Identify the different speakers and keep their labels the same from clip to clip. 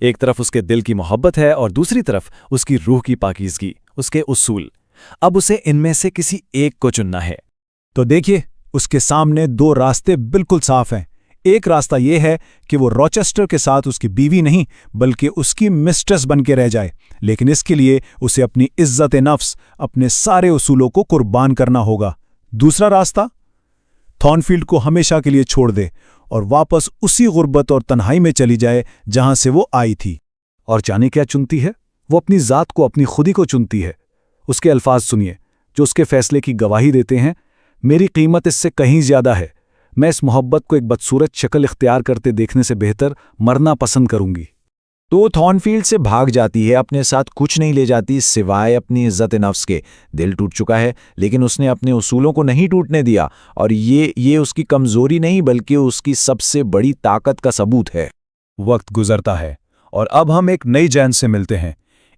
Speaker 1: ایک طرف اس کے دل کی محبت ہے اور دوسری طرف اس کی روح کی پاکیزگی، اس کے اصول۔ اب اسے ان میں سے کسی ایک کو چننا ہے۔
Speaker 2: تو دیکھیے، اس کے سامنے دو راستے بالکل صاف ہیں۔ ایک راستہ یہ ہے کہ وہ روچسٹر کے ساتھ اس کی بیوی نہیں بلکہ اس کی مسٹریس بن کے رہ جائے، لیکن اس کے لیے اسے اپنی عزت نفس، اپنے سارے اصولوں کو قربان کرنا ہوگا۔ دوسرا راستہ، تھارنفیلڈ کو ہمیشہ کے لیے چھوڑ دے اور واپس اسی غربت اور تنہائی میں چلی جائے جہاں سے وہ آئی تھی۔
Speaker 1: اور جانے کیا چنتی ہے؟ وہ اپنی ذات کو، اپنی خودی کو چنتی ہے۔ اس کے الفاظ سنیے جو اس کے فیصلے کی گواہی دیتے ہیں: میری قیمت اس سے کہیں زیادہ ہے۔ میں اس محبت کو ایک بدصورت شکل اختیار کرتے دیکھنے سے بہتر مرنا پسند کروں گی۔
Speaker 3: تو وہ تھارنفیلڈ سے بھاگ جاتی ہے، اپنے ساتھ کچھ نہیں لے جاتی سوائے اپنی عزت نفس کے۔ دل ٹوٹ چکا ہے لیکن اس نے اپنے اصولوں کو نہیں ٹوٹنے دیا، اور یہ اس کی کمزوری نہیں بلکہ اس کی سب سے بڑی طاقت کا ثبوت ہے۔
Speaker 2: وقت گزرتا ہے اور اب ہم ایک نئی جین سے ملتے ہیں،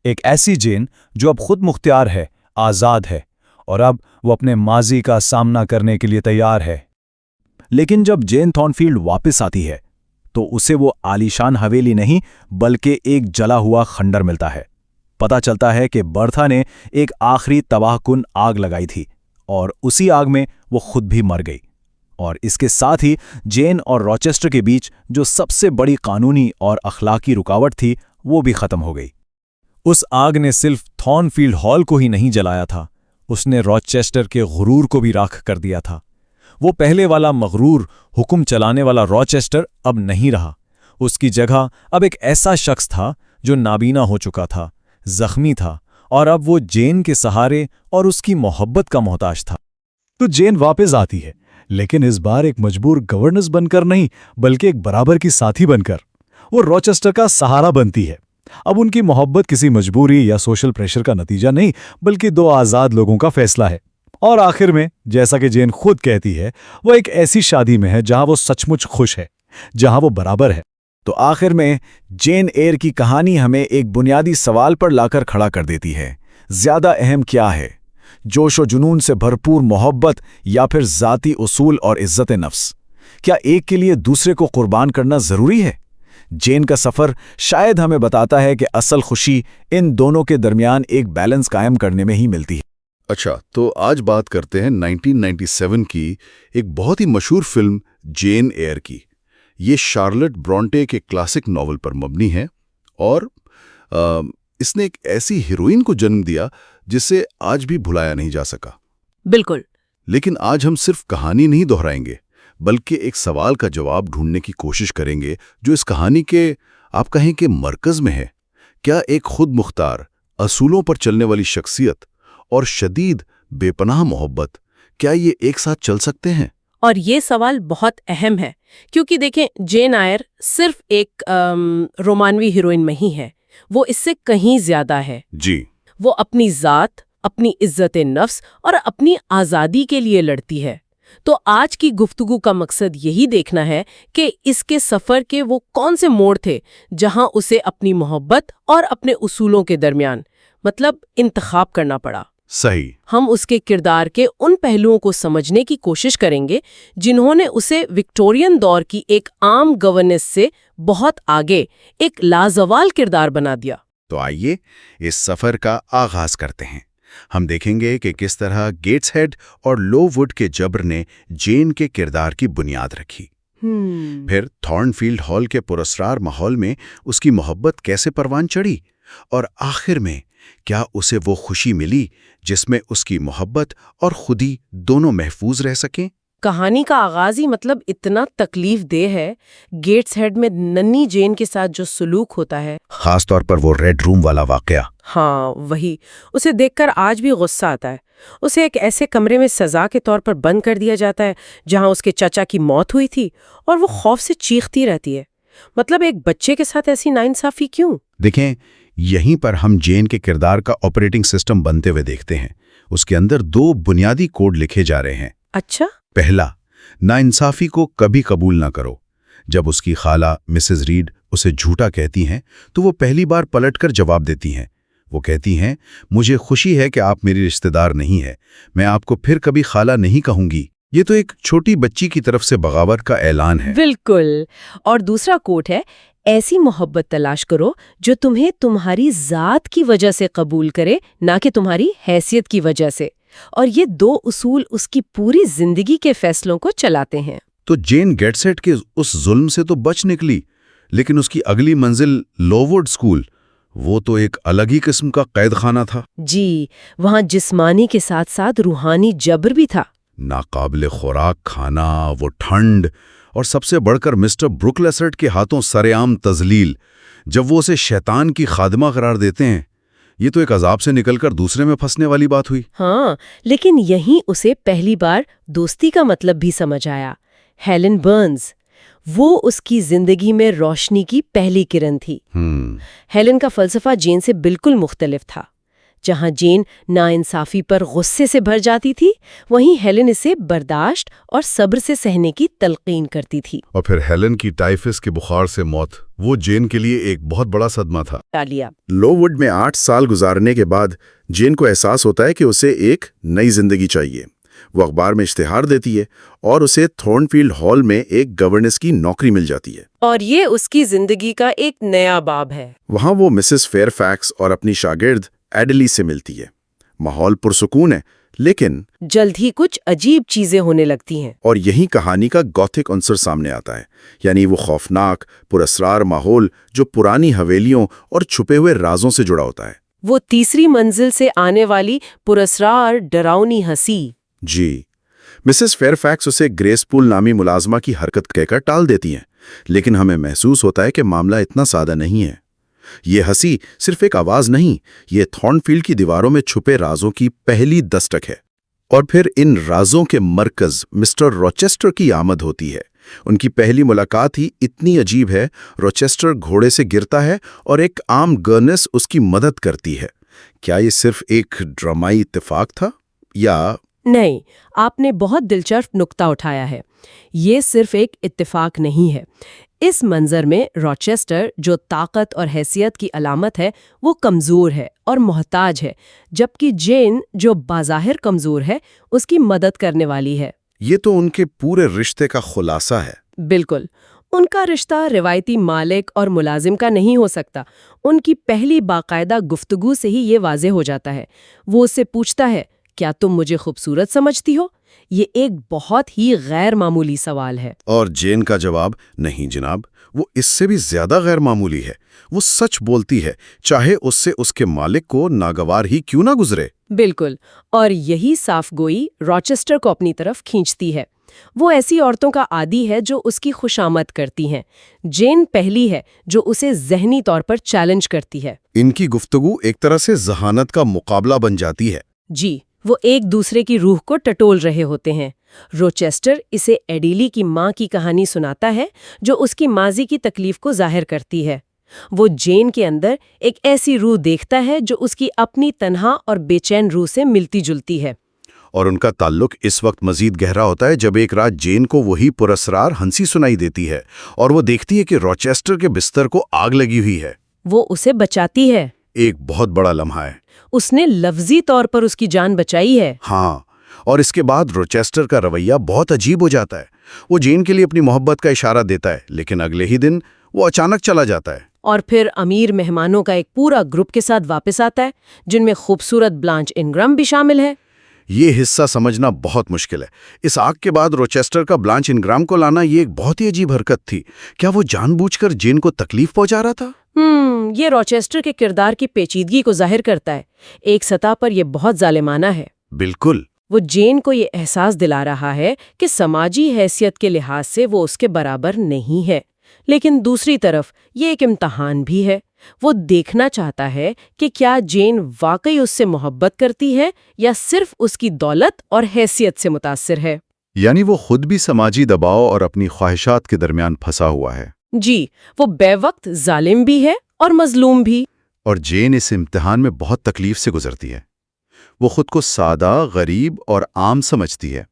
Speaker 2: ایک ایسی جین جو اب خود مختار ہے، آزاد ہے، اور اب وہ اپنے ماضی کا سامنا کرنے کے لیے تیار ہے۔
Speaker 1: لیکن جب جین تھارنفیلڈ واپس آتی ہے تو اسے وہ عالیشان حویلی نہیں بلکہ ایک جلا ہوا خنڈر ملتا ہے۔ پتہ چلتا ہے کہ برتھا نے ایک آخری تباہ کن آگ لگائی تھی اور اسی آگ میں وہ خود بھی مر گئی، اور اس کے ساتھ ہی جین اور روچسٹر کے بیچ جو سب سے بڑی قانونی اور اخلاقی رکاوٹ تھی وہ بھی ختم ہو گئی۔ اس آگ نے صرف تھارنفیلڈ ہال کو ہی نہیں جلایا تھا، اس نے روچسٹر کے غرور کو بھی راکھ کر دیا تھا۔ وہ پہلے والا مغرور حکم چلانے والا روچسٹر اب نہیں رہا، اس کی جگہ اب ایک ایسا شخص تھا جو نابینا ہو چکا تھا، زخمی تھا، اور اب وہ جین کے سہارے اور اس کی محبت کا محتاج تھا۔
Speaker 2: تو جین واپس آتی ہے، لیکن اس بار ایک مجبور گورننس بن کر نہیں بلکہ ایک برابر کی ساتھی بن کر۔ وہ روچسٹر کا سہارا بنتی ہے۔ اب ان کی محبت کسی مجبوری یا سوشل پریشر کا نتیجہ نہیں بلکہ دو آزاد لوگوں کا فیصلہ ہے، اور آخر میں جیسا کہ جین خود کہتی ہے وہ ایک ایسی شادی میں ہے جہاں وہ سچ مچ خوش ہے، جہاں وہ برابر ہے۔
Speaker 1: تو آخر میں جین ایئر کی کہانی ہمیں ایک بنیادی سوال پر لا کر کھڑا کر دیتی ہے: زیادہ اہم کیا ہے، جوش و جنون سے بھرپور محبت یا پھر ذاتی اصول اور عزت نفس؟ کیا ایک کے لیے دوسرے کو قربان کرنا ضروری ہے؟ جین کا سفر شاید ہمیں بتاتا ہے کہ اصل خوشی ان دونوں کے درمیان ایک بیلنس قائم کرنے میں ہی ملتی ہے۔
Speaker 4: اچھا، تو آج بات کرتے ہیں 1997 کی ایک بہت ہی مشہور فلم جین ایئر کی۔ یہ شارلٹ برونٹے کے کلاسک ناول پر مبنی ہے، اور اس نے ایک ایسی ہیروئن کو جنم دیا جسے آج بھی بھلایا نہیں جا سکا۔
Speaker 5: بالکل۔
Speaker 4: لیکن آج ہم صرف کہانی نہیں دہرائیں گے بلکہ ایک سوال کا جواب ڈھونڈنے کی کوشش کریں گے جو اس کہانی کے آپ کہیں کہ مرکز میں ہے۔ کیا ایک خود مختار، اصولوں پر چلنے والی شخصیت اور شدید بے پناہ محبت، کیا یہ ایک ساتھ چل سکتے ہیں؟
Speaker 5: اور یہ سوال بہت اہم ہے کیونکہ دیکھیں، جین ایئر صرف ایک رومانوی ہیروئن نہیں ہے، وہ اس سے کہیں زیادہ ہے۔
Speaker 4: جی،
Speaker 5: وہ اپنی ذات، اپنی عزت نفس اور اپنی آزادی کے لیے لڑتی ہے۔ تو آج کی گفتگو کا مقصد یہی دیکھنا ہے کہ اس کے سفر کے وہ کون سے موڑ تھے جہاں اسے اپنی محبت اور اپنے اصولوں کے درمیان انتخاب کرنا پڑا۔
Speaker 4: صحیح۔
Speaker 5: ہم اس کے کردار کے ان پہلوؤں کو سمجھنے کی کوشش کریں گے جنہوں نے اسے وکٹورین دور کی ایک عام گورننس سے بہت آگے ایک لازوال کردار بنا دیا۔
Speaker 6: تو آئیے اس سفر کا آغاز کرتے ہیں۔ ہم دیکھیں گے کہ کس طرح گیٹس ہیڈ اور لو ووڈ کے جبر نے جین کے کردار کی بنیاد رکھی۔ پھر تھارنفیلڈ ہال کے پراسرار ماحول میں اس کی محبت کیسے پروان چڑھی، اور آخر میں کیا اسے وہ خوشی ملی جس میں اس کی محبت اور خودی دونوں محفوظ رہ سکیں۔
Speaker 5: کہانی کا آغاز ہی اتنا تکلیف دہ ہے۔ گیٹس ہیڈ میں ننی جین کے ساتھ جو سلوک ہوتا ہے،
Speaker 6: خاص طور پر وہ ریڈ روم والا واقعہ۔
Speaker 5: ہاں وہی، اسے دیکھ کر آج بھی غصہ آتا ہے۔ اسے ایک ایسے کمرے میں سزا کے طور پر بند کر دیا جاتا ہے جہاں اس کے چچا کی موت ہوئی تھی، اور وہ خوف سے چیختی رہتی ہے۔ ایک بچے کے ساتھ ایسی ناانصافی کیوں؟
Speaker 6: دیکھیں، یہیں پر ہم جین کے کردار کا آپریٹنگ سسٹم بنتے ہوئے دیکھتے ہیں۔ اس کے اندر دو بنیادی کوڈ لکھے جا رہے ہیں۔
Speaker 5: اچھا؟
Speaker 6: پہلا، ناانصافی کو کبھی قبول نہ کرو۔ جب اس کی خالہ مسز ریڈ اسے جھوٹا کہتی ہیں تو وہ پہلی بار پلٹ کر جواب دیتی ہیں۔ وہ کہتی ہیں، مجھے خوشی ہے کہ آپ میری رشتہ دار نہیں ہے، میں آپ کو پھر کبھی خالہ نہیں کہوں گی۔ یہ تو ایک چھوٹی بچی کی طرف سے بغاوت کا اعلان ہے۔
Speaker 5: بالکل۔ اور دوسرا کوٹ ہے، ایسی محبت تلاش کرو جو تمہیں تمہاری ذات کی وجہ سے قبول کرے، نہ کہ تمہاری حیثیت کی وجہ سے۔ اور یہ دو اصول اس کی پوری زندگی کے فیصلوں کو چلاتے ہیں۔
Speaker 6: تو جین گیٹسہیڈ کے اس ظلم سے تو بچ نکلی، لیکن اس کی اگلی منزل لووڈ اسکول، وہ تو ایک الگ ہی قسم کا قید خانہ تھا۔
Speaker 5: جی، وہاں جسمانی کے ساتھ ساتھ روحانی جبر بھی تھا۔
Speaker 6: ناقابل خوراک کھانا، وہ ٹھنڈ، اور سب سے بڑھ کر مسٹر بروک لیسرٹ کے ہاتھوں سرعام تذلیل، جب وہ اسے شیطان کی خادمہ قرار دیتے ہیں۔ یہ تو ایک عذاب سے نکل کر دوسرے میں پھنسنے والی بات ہوئی۔
Speaker 5: ہاں، لیکن یہیں اسے پہلی بار دوستی کا مطلب بھی سمجھ آیا۔ ہیلن برنز، وہ اس کی زندگی میں روشنی کی پہلی کرن تھی۔ ہیلن کا فلسفہ جین سے بالکل مختلف تھا۔ جہاں جین ناانصافی پر غصے سے بھر جاتی تھی، وہیں ہیلن اسے برداشت اور صبر سے سہنے کی تلقین کرتی تھی۔
Speaker 6: اور پھر ہیلن کی ٹائفس کے بخار سے موت، وہ جین کے لیے ایک بہت بڑا صدمہ تھا۔ لووڈ میں 8 سال گزارنے کے بعد جین کو احساس ہوتا ہے کہ اسے ایک نئی زندگی چاہیے۔ وہ اخبار میں اشتہار دیتی ہے اور اسے تھورن فیلڈ ہال میں ایک گورننس کی نوکری مل جاتی ہے،
Speaker 5: اور یہ اس کی زندگی کا ایک نیا باب ہے۔
Speaker 6: وہاں وہ مسز فیئر فیکس اور اپنی شاگرد ایڈلی سے ملتی ہے۔ ماحول پرسکون ہے، لیکن
Speaker 5: جلد ہی کچھ عجیب چیزیں ہونے لگتی ہیں۔
Speaker 6: اور یہی کہانی کا گوتھک عنصر سامنے آتا ہے، یعنی وہ خوفناک پراسرار ماحول جو پرانی حویلیوں اور چھپے ہوئے رازوں سے جڑا ہوتا ہے۔
Speaker 5: وہ تیسری منزل سے آنے والی پراسرار ڈراؤنی ہنسی۔
Speaker 6: جی، مسز فیئر فیکس اسے گریس پول نامی ملازمہ کی حرکت کہہ کر ٹال دیتی ہیں، لیکن ہمیں محسوس ہوتا ہے کہ معاملہ اتنا سادہ نہیں ہے۔ یہ ہنسی صرف ایک آواز نہیں، یہ تھورن فیلڈ کی دیواروں میں چھپے رازوں کی پہلی دستک ہے۔ اور پھر ان رازوں کے مرکز مسٹر روچسٹر کی آمد ہوتی ہے۔ ان کی پہلی ملاقات ہی اتنی عجیب ہے، روچسٹر گھوڑے سے گرتا ہے اور ایک عام گورنس اس کی مدد کرتی ہے۔ کیا یہ صرف ایک ڈرامائی اتفاق تھا یا
Speaker 5: نہیں، آپ نے بہت دلچسپ نقطہ اٹھایا ہے۔ یہ صرف ایک اتفاق نہیں ہے۔ اس منظر میں روچسٹر، جو طاقت اور حیثیت کی علامت ہے، وہ کمزور ہے اور محتاج ہے، جبکہ جین، جو بظاہر کمزور ہے، اس کی مدد کرنے والی ہے۔
Speaker 6: یہ تو ان کے پورے رشتے کا خلاصہ ہے۔
Speaker 5: بالکل، ان کا رشتہ روایتی مالک اور ملازم کا نہیں ہو سکتا۔ ان کی پہلی باقاعدہ گفتگو سے ہی یہ واضح ہو جاتا ہے۔ وہ اس سے پوچھتا ہے، کیا تم مجھے خوبصورت سمجھتی ہو؟ یہ ایک بہت ہی غیر معمولی سوال ہے۔
Speaker 6: اور جین کا جواب، نہیں جناب، وہ اس سے بھی زیادہ غیر معمولی ہے۔ وہ سچ بولتی ہے، چاہے اس سے اس کے مالک کو ناگوار ہی کیوں نہ گزرے۔
Speaker 5: بالکل، اور یہی صاف گوئی روچسٹر کو اپنی طرف کھینچتی ہے۔ وہ ایسی عورتوں کا عادی ہے جو اس کی خوشامد کرتی ہیں۔ جین پہلی ہے جو اسے ذہنی طور پر چیلنج کرتی ہے۔
Speaker 6: ان کی گفتگو ایک طرح سے ذہانت کا مقابلہ بن جاتی ہے۔
Speaker 5: جی، وہ ایک دوسرے کی روح کو ٹٹول رہے ہوتے ہیں۔ روچسٹر اسے ایڈیلی کی ماں کی کہانی سناتا ہے جو اس کی ماضی کی تکلیف کو ظاہر کرتی ہے۔ وہ جین کے اندر ایک ایسی روح دیکھتا ہے جو اس کی اپنی تنہا اور بے چین روح سے ملتی جلتی ہے۔
Speaker 6: اور ان کا تعلق اس وقت مزید گہرا ہوتا ہے جب ایک رات جین کو وہی پراسرار ہنسی سنائی دیتی ہے اور وہ دیکھتی ہے کہ روچسٹر کے بستر کو آگ لگی ہوئی ہے۔
Speaker 5: وہ اسے بچاتی ہے۔
Speaker 6: ایک بہت بڑا لمحہ ہے۔
Speaker 5: اس نے لفظی طور پر اس کی جان بچائی ہے۔
Speaker 6: ہاں، اور اس کے بعد روچسٹر کا رویہ بہت عجیب ہو جاتا ہے۔ وہ جین کے لیے اپنی محبت کا اشارہ دیتا ہے، لیکن اگلے ہی دن وہ اچانک چلا جاتا ہے۔
Speaker 5: اور پھر امیر مہمانوں کا ایک پورا گروپ کے ساتھ واپس آتا ہے، جن میں خوبصورت بلانچ انگرام بھی شامل ہے۔
Speaker 6: یہ حصہ سمجھنا بہت مشکل ہے۔ اس آگ کے بعد روچسٹر کا بلانچ انگرام کو لانا یہ ایک بہت ہی عجیب حرکت تھی۔ کیا وہ جان بوجھ کر جین کو تکلیف پہنچا رہا تھا؟
Speaker 5: یہ روچسٹر کے کردار کی پیچیدگی کو ظاہر کرتا ہے۔ ایک سطح پر یہ بہت ظالمانہ ہے۔
Speaker 6: بالکل۔
Speaker 5: وہ جین کو یہ احساس دلا رہا ہے کہ سماجی حیثیت کے لحاظ سے وہ اس کے برابر نہیں ہے، لیکن دوسری طرف یہ ایک امتحان بھی ہے۔ وہ دیکھنا چاہتا ہے کہ کیا جین واقعی اس سے محبت کرتی ہے یا صرف اس کی دولت اور حیثیت سے متاثر ہے۔
Speaker 1: یعنی وہ خود بھی سماجی دباؤ اور اپنی خواہشات کے درمیان پھنسا ہوا ہے۔
Speaker 5: جی، وہ بے وقت ظالم بھی ہے اور مظلوم بھی۔
Speaker 1: اور جین اس امتحان میں بہت تکلیف سے گزرتی ہے۔ وہ خود کو سادہ، غریب اور عام سمجھتی ہے،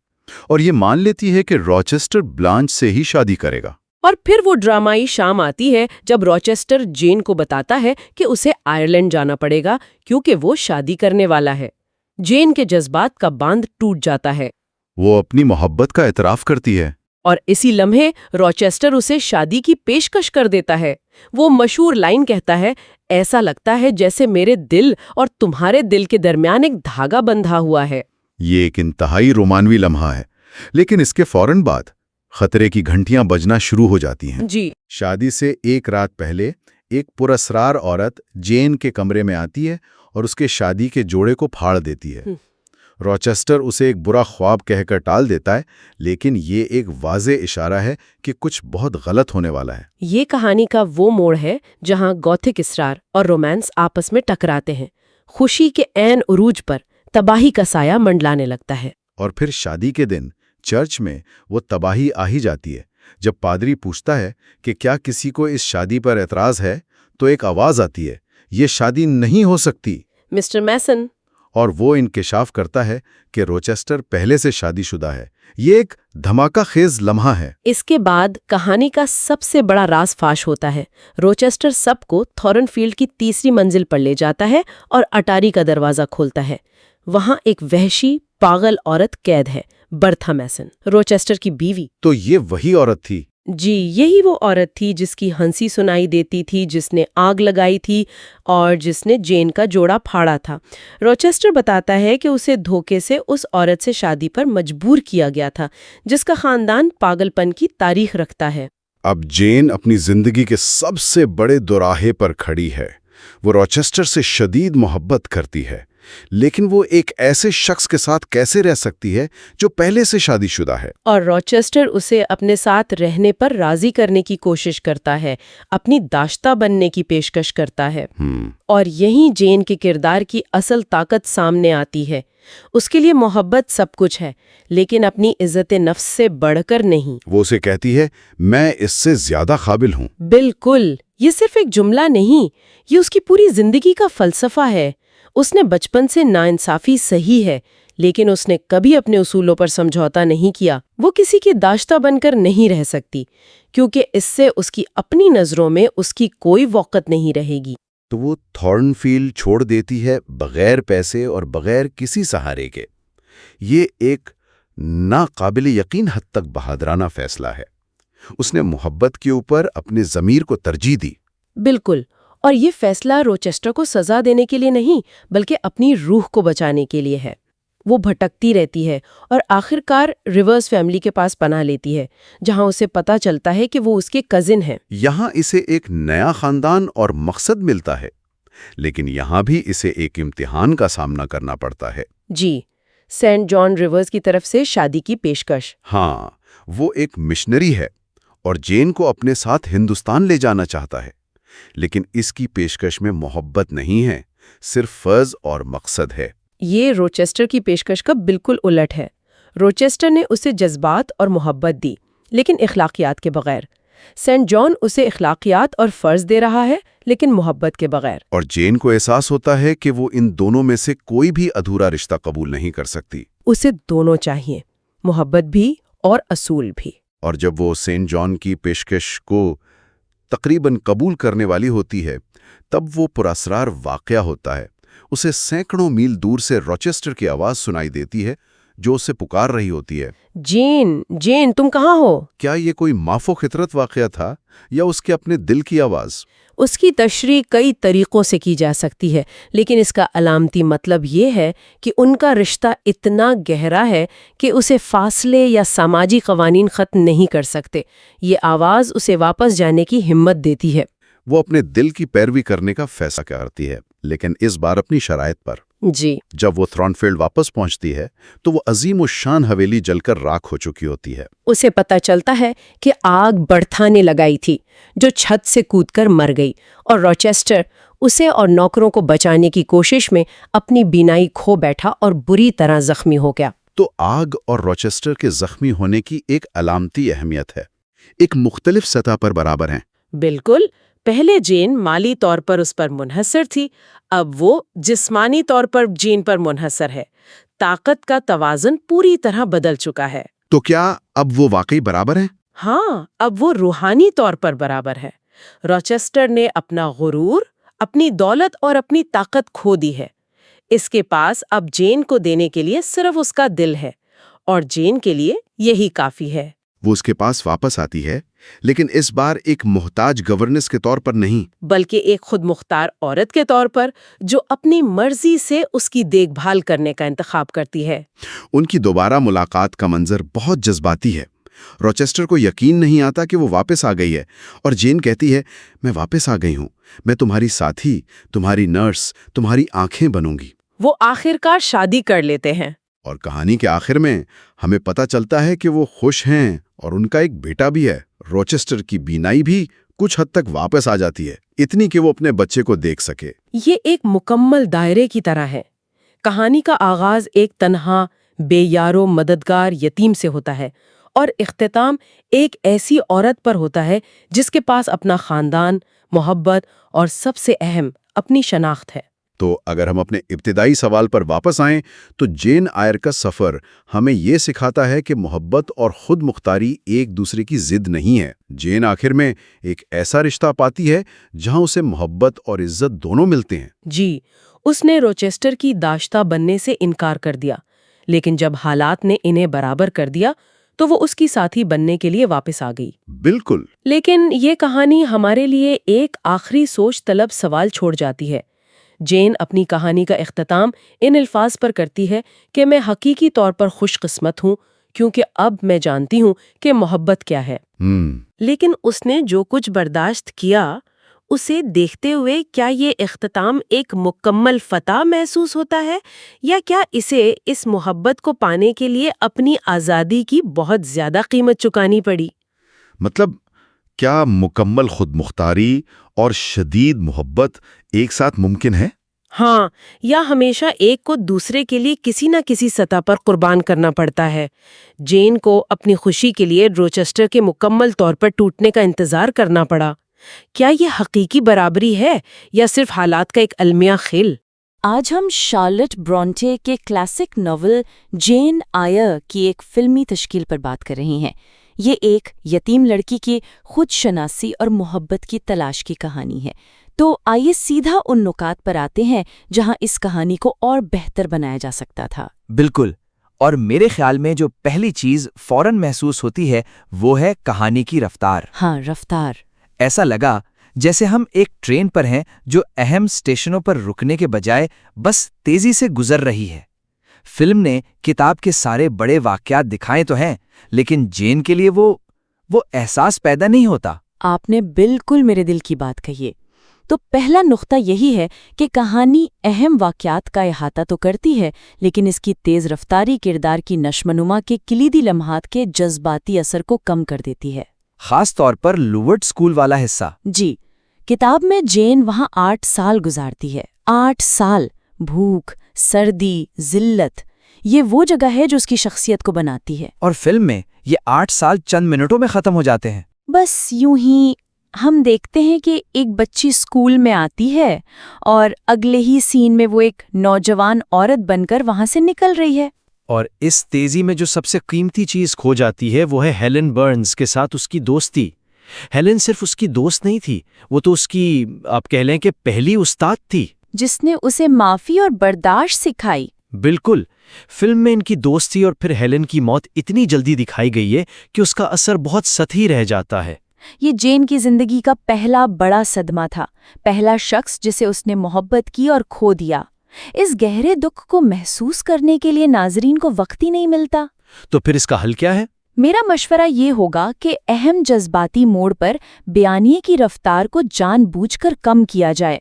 Speaker 1: اور یہ مان لیتی ہے کہ روچسٹر بلانچ سے ہی شادی کرے گا۔
Speaker 5: اور پھر وہ ڈرامائی شام آتی ہے جب روچسٹر جین کو بتاتا ہے کہ اسے آئرلینڈ جانا پڑے گا کیونکہ وہ شادی کرنے والا ہے۔ جین کے جذبات کا باندھ ٹوٹ جاتا ہے۔
Speaker 1: وہ اپنی محبت کا اعتراف کرتی ہے،
Speaker 5: اور اسی لمحے روچیسٹر اسے شادی کی پیشکش کر دیتا ہے۔ وہ مشہور لائن کہتا ہے، ایسا لگتا ہے جیسے میرے دل اور تمہارے دل کے درمیان ایک دھاگا بندھا ہوا ہے۔
Speaker 6: یہ ایک انتہائی رومانوی لمحہ ہے، لیکن اس کے فوراً بعد خطرے کی گھنٹیاں بجنا شروع ہو جاتی ہیں۔
Speaker 5: جی،
Speaker 6: شادی سے ایک رات پہلے ایک پراسرار عورت جین کے کمرے میں آتی ہے اور اس کے شادی کے جوڑے کو پھاڑ دیتی ہے۔ روچیسٹر اسے ایک برا خواب کہہ کر ٹال دیتا ہے، لیکن یہ ایک واضح اشارہ ہے کہ کچھ بہت غلط ہونے والا ہے۔
Speaker 5: یہ کہانی کا وہ موڑ ہے جہاں گوتھک اسرار اور رومانس آپس میں ٹکراتے ہیں۔ خوشی کے عین عروج پر تباہی کا سایہ منڈلانے لگتا ہے۔
Speaker 6: اور پھر شادی کے دن چرچ میں وہ تباہی آ ہی جاتی ہے۔ جب پادری پوچھتا ہے کہ کیا کسی کو اس شادی پر اعتراض ہے، تو ایک آواز آتی ہے، یہ شادی نہیں ہو سکتی۔
Speaker 5: مسٹر میسن،
Speaker 6: اور وہ انکشاف کرتا ہے کہ روچیسٹر پہلے سے شادی شدہ ہے۔ یہ ایک دھماکہ خیز لمحہ ہے۔
Speaker 5: اس کے بعد کہانی کا سب سے بڑا راز فاش ہوتا ہے۔ روچیسٹر سب کو تھورن فیلڈ کی تیسری منزل پر لے جاتا ہے اور اٹاری کا دروازہ کھولتا ہے۔ وہاں ایک وحشی پاگل عورت قید ہے، برتھا میسن، روچیسٹر کی بیوی۔
Speaker 6: تو یہ وہی عورت تھی۔
Speaker 5: جی، یہی وہ عورت تھی جس کی ہنسی سنائی دیتی تھی، جس نے آگ لگائی تھی اور جس نے جین کا جوڑا پھاڑا تھا۔ روچیسٹر بتاتا ہے کہ اسے دھوکے سے اس عورت سے شادی پر مجبور کیا گیا تھا، جس کا خاندان پاگل پن کی تاریخ رکھتا ہے۔
Speaker 6: اب جین اپنی زندگی کے سب سے بڑے دوراہے پر کھڑی ہے۔ وہ روچیسٹر سے شدید محبت کرتی ہے، لیکن وہ ایک ایسے شخص کے ساتھ کیسے رہ سکتی ہے جو پہلے سے شادی شدہ ہے؟
Speaker 5: اور روچیسٹر اسے اپنے ساتھ رہنے پر راضی کرنے کی کوشش کرتا ہے، اپنی داشتہ بننے کی پیشکش کرتا ہے۔ اور یہیں جین کے کردار کی اصل طاقت سامنے آتی ہے۔ اس کے لیے محبت سب کچھ ہے، لیکن اپنی عزت نفس سے بڑھ کر نہیں۔
Speaker 6: وہ اسے کہتی ہے، میں اس سے زیادہ قابل ہوں۔
Speaker 5: بالکل، یہ صرف ایک جملہ نہیں، یہ اس کی پوری زندگی کا فلسفہ ہے۔ اس نے بچپن سے ناانصافی سہی ہے، لیکن اس نے کبھی اپنے اصولوں پر سمجھوتا نہیں کیا۔ وہ کسی کی داشتہ بن کر نہیں رہ سکتی، کیونکہ اس سے اس کی اپنی نظروں میں اس کی کوئی وقت نہیں رہے گی۔
Speaker 6: تو وہ تھورن فیلڈ چھوڑ دیتی ہے بغیر پیسے اور بغیر کسی سہارے کے۔ یہ ایک ناقابل یقین حد تک بہادرانہ فیصلہ ہے۔ اس نے محبت کے اوپر اپنے ضمیر کو ترجیح دی۔
Speaker 5: بالکل، اور یہ فیصلہ روچیسٹر کو سزا دینے کے لیے نہیں، بلکہ اپنی روح کو بچانے کے لیے ہے۔ وہ بھٹکتی رہتی ہے اور آخرکار ریورس فیملی کے پاس پناہ لیتی ہے، جہاں اسے پتہ چلتا ہے کہ وہ اس کے کزن ہیں۔
Speaker 6: یہاں اسے ایک نیا خاندان اور مقصد ملتا ہے، لیکن یہاں بھی اسے ایک امتحان کا سامنا کرنا پڑتا ہے۔
Speaker 5: جی، سینٹ جان ریورس کی طرف سے شادی کی پیشکش۔
Speaker 6: ہاں، وہ ایک مشنری ہے اور جین کو اپنے ساتھ ہندوستان لے جانا چاہتا ہے، لیکن اس کی پیشکش میں محبت نہیں ہے، صرف فرض اور مقصد ہے۔
Speaker 5: یہ روچیسٹر کی پیشکش کا بالکل الٹ ہے۔ روچیسٹر نے اسے جذبات اور محبت دی، لیکن اخلاقیات کے بغیر۔ سینٹ جان اسے اخلاقیات اور فرض دے رہا ہے، لیکن محبت کے بغیر۔
Speaker 6: اور جین کو احساس ہوتا ہے کہ وہ ان دونوں میں سے کوئی بھی ادھورا رشتہ قبول نہیں کر سکتی۔
Speaker 5: اسے دونوں چاہیے، محبت بھی اور اصول بھی۔
Speaker 6: اور جب وہ سینٹ جان کی پیشکش کو تقریباً قبول کرنے والی ہوتی ہے، تب وہ پراسرار واقعہ ہوتا ہے۔ اسے سینکڑوں میل دور سے روچیسٹر کی آواز سنائی دیتی ہے، جو اسے پکار رہی ہوتی ہے،
Speaker 5: جین، جین، تم کہاں ہو؟
Speaker 6: کیا یہ کوئی معاف و فطرت واقعہ تھا یا اس کے اپنے دل کی آواز؟
Speaker 5: اس کی تشریح کئی طریقوں سے کی جا سکتی ہے، لیکن اس کا علامتی مطلب یہ ہے کہ ان کا رشتہ اتنا گہرا ہے کہ اسے فاصلے یا سماجی قوانین ختم نہیں کر سکتے۔ یہ آواز اسے واپس جانے کی ہمت دیتی ہے۔
Speaker 6: وہ اپنے دل کی پیروی کرنے کا فیصلہ کرتی ہے، لیکن اس بار اپنی شرائط پر۔
Speaker 5: جی،
Speaker 6: جب وہ تھرونفیلڈ واپس پہنچتی ہے تو وہ عظیم الشان حویلی جل کر راکھ ہو چکی ہوتی ہے۔
Speaker 5: اسے پتہ چلتا ہے کہ آگ برتھا نے لگائی تھی، جو چھت سے کود کر مر گئی، اور روچیسٹر اسے اور نوکروں کو بچانے کی کوشش میں اپنی بینائی کھو بیٹھا اور بری طرح زخمی ہو گیا۔
Speaker 6: تو آگ اور روچیسٹر کے زخمی ہونے کی ایک علامتی اہمیت ہے، ایک مختلف سطح پر برابر ہیں۔
Speaker 5: بالکل، پہلے جین مالی طور پر اس پر منحصر تھی، اب وہ جسمانی طور پر جین پر منحصر ہے۔ طاقت کا توازن پوری طرح بدل چکا ہے۔
Speaker 6: تو کیا اب وہ واقعی برابر ہیں؟
Speaker 5: ہاں، اب وہ روحانی طور پر برابر ہے۔ روچیسٹر نے اپنا غرور، اپنی دولت اور اپنی طاقت کھو دی ہے۔ اس کے پاس اب جین کو دینے کے لیے صرف اس کا دل ہے، اور جین کے لیے یہی کافی ہے۔
Speaker 6: وہ اس کے پاس واپس آتی ہے، لیکن اس بار ایک محتاج گورنس کے طور پر نہیں۔
Speaker 5: بلکہ ایک خود مختار عورت کے طور پر جو اپنی مرضی سے اس کی دیکھ بھال کرنے کا انتخاب کرتی ہے۔
Speaker 6: ان کی دوبارہ ملاقات کا منظر بہت جذباتی ہے۔ روچسٹر کو یقین نہیں آتا کہ وہ واپس آ گئی ہے، اور جین کہتی ہے، میں واپس آ گئی ہوں، میں تمہاری ساتھی، تمہاری نرس، تمہاری آنکھیں بنوں گی۔
Speaker 5: وہ آخرکار شادی کر لیتے ہیں۔
Speaker 6: اور کہانی کے آخر میں ہمیں پتہ چلتا ہے کہ وہ خوش ہیں اور ان کا ایک بیٹا بھی ہے۔ روچسٹر کی بینائی بھی کچھ حد تک واپس آ جاتی ہے، اتنی کہ وہ اپنے بچے کو دیکھ سکے۔
Speaker 5: یہ ایک مکمل دائرے کی طرح ہے۔ کہانی کا آغاز ایک تنہا، بے یارو مددگار یتیم سے ہوتا ہے، اور اختتام ایک ایسی عورت پر ہوتا ہے جس کے پاس اپنا خاندان، محبت اور سب سے اہم اپنی شناخت ہے۔
Speaker 6: تو اگر ہم اپنے ابتدائی سوال پر واپس آئیں تو جین آئر کا سفر ہمیں یہ سکھاتا ہے کہ محبت اور خود مختاری ایک دوسرے کی ضد نہیں ہے۔ جین آخر میں ایک ایسا رشتہ پاتی ہے جہاں اسے محبت اور عزت دونوں ملتے ہیں۔
Speaker 5: جی، اس نے روچسٹر کی داشتہ بننے سے انکار کر دیا، لیکن جب حالات نے انہیں برابر کر دیا تو وہ اس کی ساتھی بننے کے لیے واپس آ گئی۔
Speaker 6: بالکل۔
Speaker 5: لیکن یہ کہانی ہمارے لیے ایک آخری سوچ طلب سوال چھوڑ جاتی ہے۔ جین اپنی کہانی کا اختتام ان الفاظ پر کرتی ہے کہ میں حقیقی طور پر خوش قسمت ہوں کیونکہ اب میں جانتی ہوں کہ محبت کیا ہے۔ لیکن اس نے جو کچھ برداشت کیا، اسے دیکھتے ہوئے کیا یہ اختتام ایک مکمل فتح محسوس ہوتا ہے، یا کیا اسے اس محبت کو پانے کے لیے اپنی آزادی کی بہت زیادہ قیمت چکانی پڑی؟
Speaker 6: مطلب کیا مکمل خود مختاری اور شدید محبت ایک ساتھ ممکن ہے؟
Speaker 5: ہاں، یا ہمیشہ ایک کو دوسرے کے لیے کسی نہ کسی سطح پر قربان کرنا پڑتا ہے؟ جین کو اپنی خوشی کے لیے روچسٹر کے مکمل طور پر ٹوٹنے کا انتظار کرنا پڑا۔ کیا یہ حقیقی برابری ہے یا صرف حالات کا ایک المیہ خیل؟
Speaker 7: آج ہم شارلٹ برونٹے کے کلاسک ناول جین آئر کی ایک فلمی تشکیل پر بات کر رہے ہیں۔ یہ ایک یتیم لڑکی کی خود شناسی اور محبت کی تلاش کی کہانی ہے۔ تو آئیے سیدھا ان نکات پر آتے ہیں جہاں اس کہانی کو اور بہتر بنایا جا سکتا تھا۔
Speaker 3: بالکل، اور میرے خیال میں جو پہلی چیز فوراً محسوس ہوتی ہے وہ ہے کہانی کی رفتار۔
Speaker 7: ہاں، رفتار۔
Speaker 3: ایسا لگا جیسے ہم ایک ٹرین پر ہیں جو اہم اسٹیشنوں پر رکنے کے بجائے بس تیزی سے گزر رہی ہے۔ فلم نے کتاب کے سارے بڑے واقعات دکھائے تو ہیں، لیکن جین کے لیے وہ احساس پیدا نہیں ہوتا۔
Speaker 7: آپ نے بالکل میرے دل کی بات کہی ہے۔ تو پہلا نقطہ یہی ہے کہ کہانی اہم واقعات کا احاطہ تو کرتی ہے، لیکن اس کی تیز رفتاری کردار کی نشوونما کے کلیدی لمحات کے جذباتی اثر کو کم کر دیتی ہے۔
Speaker 3: خاص طور پر لوورڈ اسکول والا حصہ۔
Speaker 7: جی، کتاب میں جین وہاں 8 سال گزارتی ہے۔ 8 سال، بھوک، سردی، ذلت، یہ وہ جگہ ہے جو اس کی شخصیت کو بناتی ہے۔
Speaker 3: اور فلم میں یہ 8 سال چند منٹوں میں ختم ہو جاتے ہیں۔
Speaker 7: بس یوں ہی ہم دیکھتے ہیں کہ ایک بچی اسکول میں آتی ہے اور اگلے ہی سین میں وہ ایک نوجوان عورت بن کر وہاں سے نکل رہی ہے۔
Speaker 2: اور اس تیزی میں جو سب سے قیمتی چیز کھو جاتی ہے وہ ہے ہیلن برنز کے ساتھ اس کی دوستی۔ ہیلن صرف اس کی دوست نہیں تھی، وہ تو اس کی آپ کہہ لیں کہ پہلی استاد تھی،
Speaker 7: جس نے اسے معافی اور برداشت سکھائی۔
Speaker 2: بالکل۔ فلم میں ان کی دوستی اور پھر ہیلن کی موت اتنی جلدی دکھائی گئی ہے کہ اس کا اثر بہت سطحی رہ جاتا ہے۔
Speaker 7: یہ جین کی زندگی کا پہلا بڑا صدمہ تھا، پہلا شخص جسے اس نے محبت کی اور کھو دیا۔ اس گہرے دکھ کو محسوس کرنے کے لیے ناظرین کو وقت ہی نہیں ملتا۔
Speaker 2: تو پھر اس کا حل کیا ہے؟
Speaker 7: میرا مشورہ یہ ہوگا کہ اہم جذباتی موڑ پر بیانیے کی رفتار کو جان بوجھ کر کم کیا جائے۔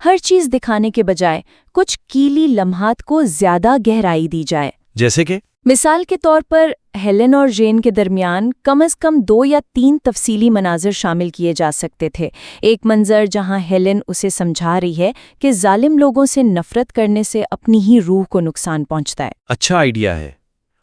Speaker 7: ہر چیز دکھانے کے بجائے کچھ کیلی لمحات کو زیادہ گہرائی دی جائے۔
Speaker 2: جیسے کہ
Speaker 7: مثال کے طور پر ہیلن اور جین کے درمیان کم از کم 2 یا 3 تفصیلی مناظر شامل کیے جا سکتے تھے۔ ایک منظر جہاں ہیلن اسے سمجھا رہی ہے کہ ظالم لوگوں سے نفرت کرنے سے اپنی ہی روح کو نقصان پہنچتا ہے۔
Speaker 2: اچھا آئیڈیا ہے۔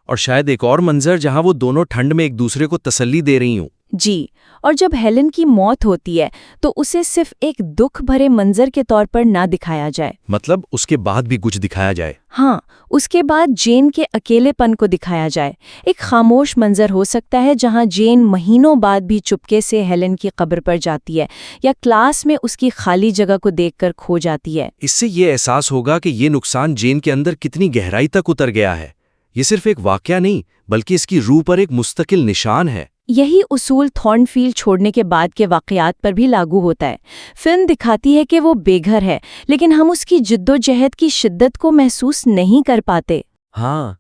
Speaker 2: اور شاید ایک اور منظر جہاں وہ دونوں ٹھنڈ میں ایک دوسرے کو تسلی دے رہی ہوں۔
Speaker 7: جی، اور جب ہیلن کی موت ہوتی ہے تو اسے صرف ایک دکھ بھرے منظر کے طور پر نہ دکھایا جائے،
Speaker 2: مطلب اس کے بعد بھی کچھ دکھایا جائے۔
Speaker 7: ہاں، اس کے بعد جین کے اکیلے پن کو دکھایا جائے۔ ایک خاموش منظر ہو سکتا ہے جہاں جین مہینوں بعد بھی چپکے سے ہیلن کی قبر پر جاتی ہے، یا کلاس میں اس کی خالی جگہ کو دیکھ کر کھو جاتی ہے۔
Speaker 2: اس سے یہ احساس ہوگا کہ یہ نقصان جین کے اندر کتنی گہرائی تک اتر گیا ہے۔ یہ صرف ایک واقعہ نہیں بلکہ اس کی روح پر ایک مستقل نشان ہے۔
Speaker 7: یہی اصول تھارنفیلڈ چھوڑنے کے بعد کے واقعات پر بھی لاگو ہوتا ہے۔ فلم دکھاتی ہے کہ وہ بے گھر ہے، لیکن ہم اس کی جدوجہد کی شدت کو محسوس نہیں کر پاتے۔
Speaker 8: ہاں،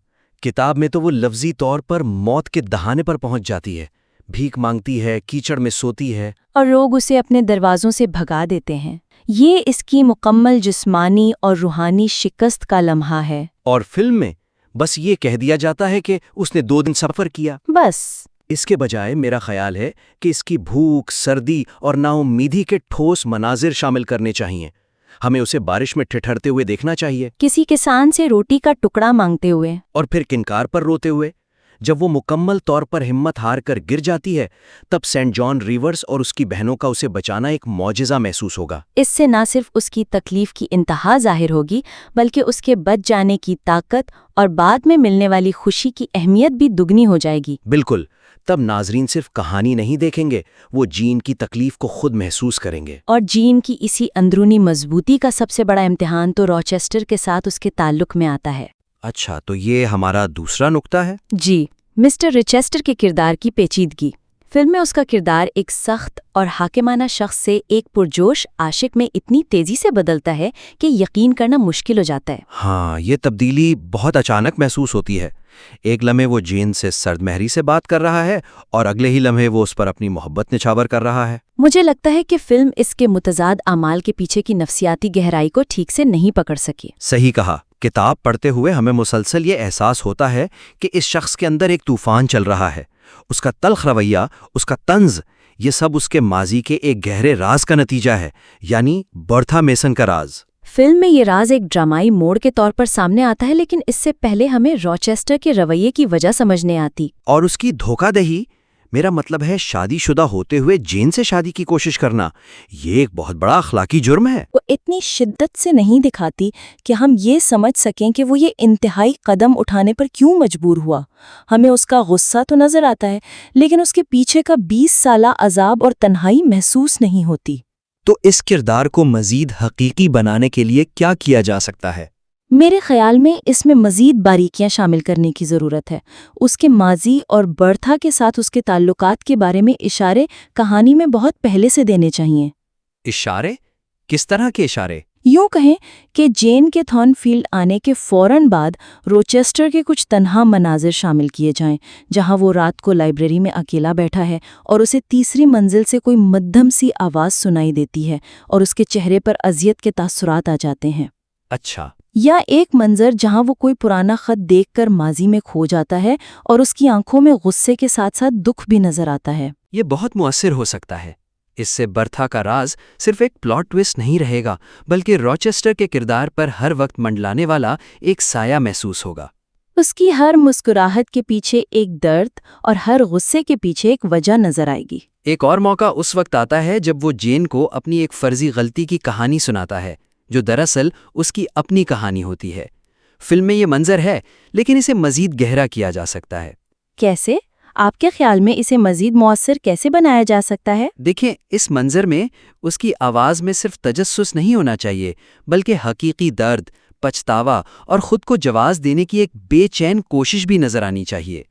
Speaker 8: کتاب میں تو وہ لفظی طور پر موت کے دہانے پر پہنچ جاتی ہے، بھیک مانگتی ہے، کیچڑ میں سوتی ہے،
Speaker 7: اور لوگ اسے اپنے دروازوں سے بھگا دیتے ہیں۔ یہ اس کی مکمل جسمانی اور روحانی شکست کا لمحہ ہے۔
Speaker 8: اور فلم میں بس یہ کہہ دیا جاتا ہے کہ اس نے 2 دن سفر کیا۔
Speaker 7: بس
Speaker 8: اس کے بجائے میرا خیال ہے کہ اس کی بھوک، سردی اور نا امیدی کے ٹھوس مناظر شامل کرنے چاہیے۔ ہمیں اسے بارش میں ٹھٹھرتے ہوئے دیکھنا چاہیے،
Speaker 7: کسی کسان سے روٹی کا ٹکڑا مانگتے ہوئے،
Speaker 8: اور پھر کنکار پر روتے ہوئے۔ جب وہ مکمل طور پر ہمت ہار کر گر جاتی ہے، تب سینٹ جان ریورز اور اس کی بہنوں کا اسے بچانا ایک معجزہ محسوس ہوگا۔
Speaker 7: اس سے نہ صرف اس کی تکلیف کی انتہا ظاہر ہوگی، بلکہ اس کے بچ جانے کی طاقت اور بعد میں ملنے والی خوشی کی اہمیت بھی دگنی ہو جائے گی۔
Speaker 8: بالکل، تب ناظرین صرف کہانی نہیں دیکھیں گے، وہ جین کی تکلیف کو خود محسوس کریں گے۔
Speaker 7: اور جین کی اسی اندرونی مضبوطی کا سب سے بڑا امتحان تو راچیسٹر کے ساتھ اس کے تعلق میں آتا ہے۔
Speaker 8: اچھا، تو یہ ہمارا دوسرا نقطہ ہے۔
Speaker 7: جی، مسٹر ریچیسٹر کے کردار کی پیچیدگی۔ فلم میں اس کا کردار ایک سخت اور حاکمانہ شخص سے ایک پرجوش عاشق میں اتنی تیزی سے بدلتا ہے کہ یقین کرنا مشکل ہو جاتا ہے۔
Speaker 8: ہاں، یہ تبدیلی بہت اچانک محسوس ہوتی ہے۔ ایک لمحے وہ جین سے سرد مہری سے بات کر رہا ہے، اور اگلے ہی لمحے وہ اس پر اپنی محبت نچھاور کر رہا ہے۔
Speaker 7: مجھے لگتا ہے کہ فلم اس کے متضاد اعمال کے پیچھے کی نفسیاتی گہرائی کو ٹھیک سے نہیں پکڑ سکی۔
Speaker 8: صحیح کہا۔ کتاب پڑھتے ہوئے ہمیں مسلسل یہ احساس ہوتا ہے کہ اس شخص کے اندر ایک طوفان چل رہا ہے۔ اس کا تلخ رویہ، اس کا طنز، یہ سب اس کے ماضی کے ایک گہرے راز کا نتیجہ ہے، یعنی برتھا میسن کا راز۔
Speaker 7: فلم میں یہ راز ایک ڈرامائی موڑ کے طور پر سامنے آتا ہے، لیکن اس سے پہلے ہمیں راچیسٹر کے رویے کی وجہ سمجھنے آتی۔
Speaker 8: اور اس کی دھوکہ دہی، میرا مطلب ہے شادی شدہ ہوتے ہوئے جین سے شادی کی کوشش کرنا، یہ ایک بہت بڑا اخلاقی جرم ہے۔
Speaker 7: وہ اتنی شدت سے نہیں دکھاتی کہ ہم یہ سمجھ سکیں کہ وہ یہ انتہائی قدم اٹھانے پر کیوں مجبور ہوا۔ ہمیں اس کا غصہ تو نظر آتا ہے، لیکن اس کے پیچھے کا 20 سالہ عذاب اور تنہائی محسوس نہیں ہوتی۔
Speaker 8: تو اس کردار کو مزید حقیقی بنانے کے لیے کیا کیا جا سکتا ہے؟
Speaker 7: میرے خیال میں اس میں مزید باریکیاں شامل کرنے کی ضرورت ہے۔ اس کے ماضی اور برتھا کے ساتھ اس کے تعلقات کے بارے میں اشارے کہانی میں بہت پہلے سے دینے چاہیے۔
Speaker 8: اشارے؟ کس طرح کے اشارے؟
Speaker 7: یوں کہیں کہ جین کے تھارنفیلڈ آنے کے فوراً بعد روچیسٹر کے کچھ تنہا مناظر شامل کیے جائیں، جہاں وہ رات کو لائبریری میں اکیلا بیٹھا ہے اور اسے تیسری منزل سے کوئی مدھم سی آواز سنائی دیتی ہے اور اس کے چہرے پر اذیت کے تاثرات آ جاتے ہیں۔
Speaker 8: اچھا۔
Speaker 7: یا ایک منظر جہاں وہ کوئی پرانا خط دیکھ کر ماضی میں کھو جاتا ہے اور اس کی آنکھوں میں غصے کے ساتھ ساتھ دکھ بھی نظر آتا ہے۔
Speaker 8: یہ بہت مؤثر ہو سکتا ہے۔ اس سے برتھا کا راز صرف ایک پلاٹ ٹویسٹ نہیں رہے گا، بلکہ راچیسٹر کے کردار پر ہر وقت منڈلانے والا ایک سایہ محسوس ہوگا۔
Speaker 7: اس کی ہر مسکراہٹ کے پیچھے ایک درد اور ہر غصے کے پیچھے ایک وجہ نظر آئے گی۔
Speaker 8: ایک اور موقع اس وقت آتا ہے جب وہ جین کو اپنی ایک فرضی غلطی کی کہانی سناتا ہے، جو دراصل اس کی اپنی کہانی ہوتی ہے۔ فلم میں یہ منظر ہے، لیکن اسے مزید گہرا کیا جا سکتا ہے۔
Speaker 7: کیسے؟ آپ کے خیال میں اسے مزید مؤثر کیسے بنایا جا سکتا ہے؟
Speaker 8: دیکھیں، اس منظر میں اس کی آواز میں صرف تجسس نہیں ہونا چاہیے، بلکہ حقیقی درد، پچھتاوا اور خود کو جواز دینے کی ایک بے چین کوشش بھی نظر آنی چاہیے۔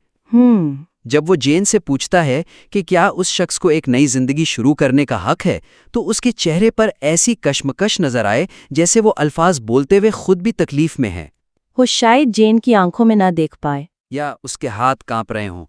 Speaker 8: جب وہ جین سے پوچھتا ہے کہ کیا اس شخص کو ایک نئی زندگی شروع کرنے کا حق ہے، تو اس کے چہرے پر ایسی کشمکش نظر آئے جیسے وہ الفاظ بولتے ہوئے خود بھی تکلیف میں ہے۔
Speaker 7: وہ شاید جین کی آنکھوں میں نہ دیکھ پائے،
Speaker 8: یا اس کے ہاتھ کانپ رہے ہوں۔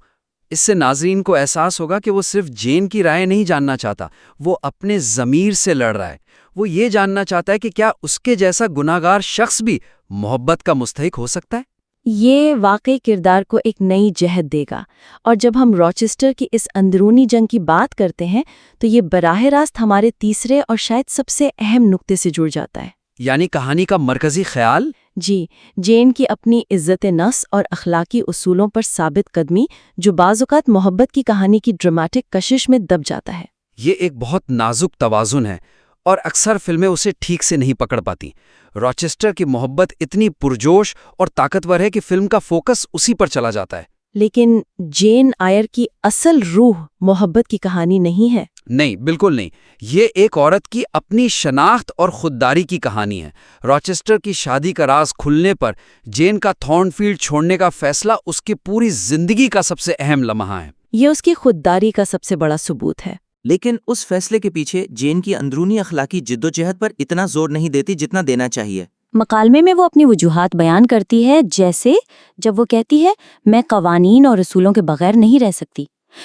Speaker 8: اس سے ناظرین کو احساس ہوگا کہ وہ صرف جین کی رائے نہیں جاننا چاہتا، وہ اپنے ضمیر سے لڑ رہا ہے۔ وہ یہ جاننا چاہتا ہے کہ کیا اس کے جیسا گناہگار شخص بھی محبت کا مستحق ہو سکتا ہے۔
Speaker 7: یہ واقعی کردار کو ایک نئی جہت دے گا، اور جب ہم راچیسٹر کی اس اندرونی جنگ کی بات کرتے ہیں تو یہ براہ راست ہمارے تیسرے اور شاید سب سے اہم نقطے سے جڑ جاتا ہے۔
Speaker 8: یعنی کہانی کا مرکزی خیال؟
Speaker 7: جی، جین کی اپنی عزت نفس اور اخلاقی اصولوں پر ثابت قدمی، جو بعض اوقات محبت کی کہانی کی ڈراماٹک کشش میں دب جاتا ہے۔
Speaker 8: یہ ایک بہت نازک توازن ہے، اور اکثر فلمیں اسے ٹھیک سے نہیں پکڑ پاتی۔ راچیسٹر کی محبت اتنی پرجوش اور طاقتور ہے کہ فلم کا فوکس اسی پر چلا جاتا ہے۔
Speaker 7: لیکن جین آئر کی اصل روح محبت کی کہانی نہیں ہے۔
Speaker 8: نہیں، بالکل نہیں۔ یہ ایک عورت کی اپنی شناخت اور خودداری کی کہانی ہے۔ راچیسٹر کی شادی کا راز کھلنے پر جین کا تھارنفیلڈ چھوڑنے کا فیصلہ اس کی پوری زندگی کا سب سے اہم لمحہ ہے۔
Speaker 7: یہ اس کی خودداری کا سب سے بڑا ثبوت ہے۔
Speaker 9: لیکن اس فیصلے کے پیچھے جین کی اندرونی اخلاقی جدوجہد پر اتنا زور نہیں دیتی جتنا دینا چاہیے۔
Speaker 7: مکالمے میں وہ اپنی وجوہات بیان کرتی ہے، جیسے جب وہ کہتی ہے میں قوانین اور اصولوں کے بغیر نہیں رہ سکتی،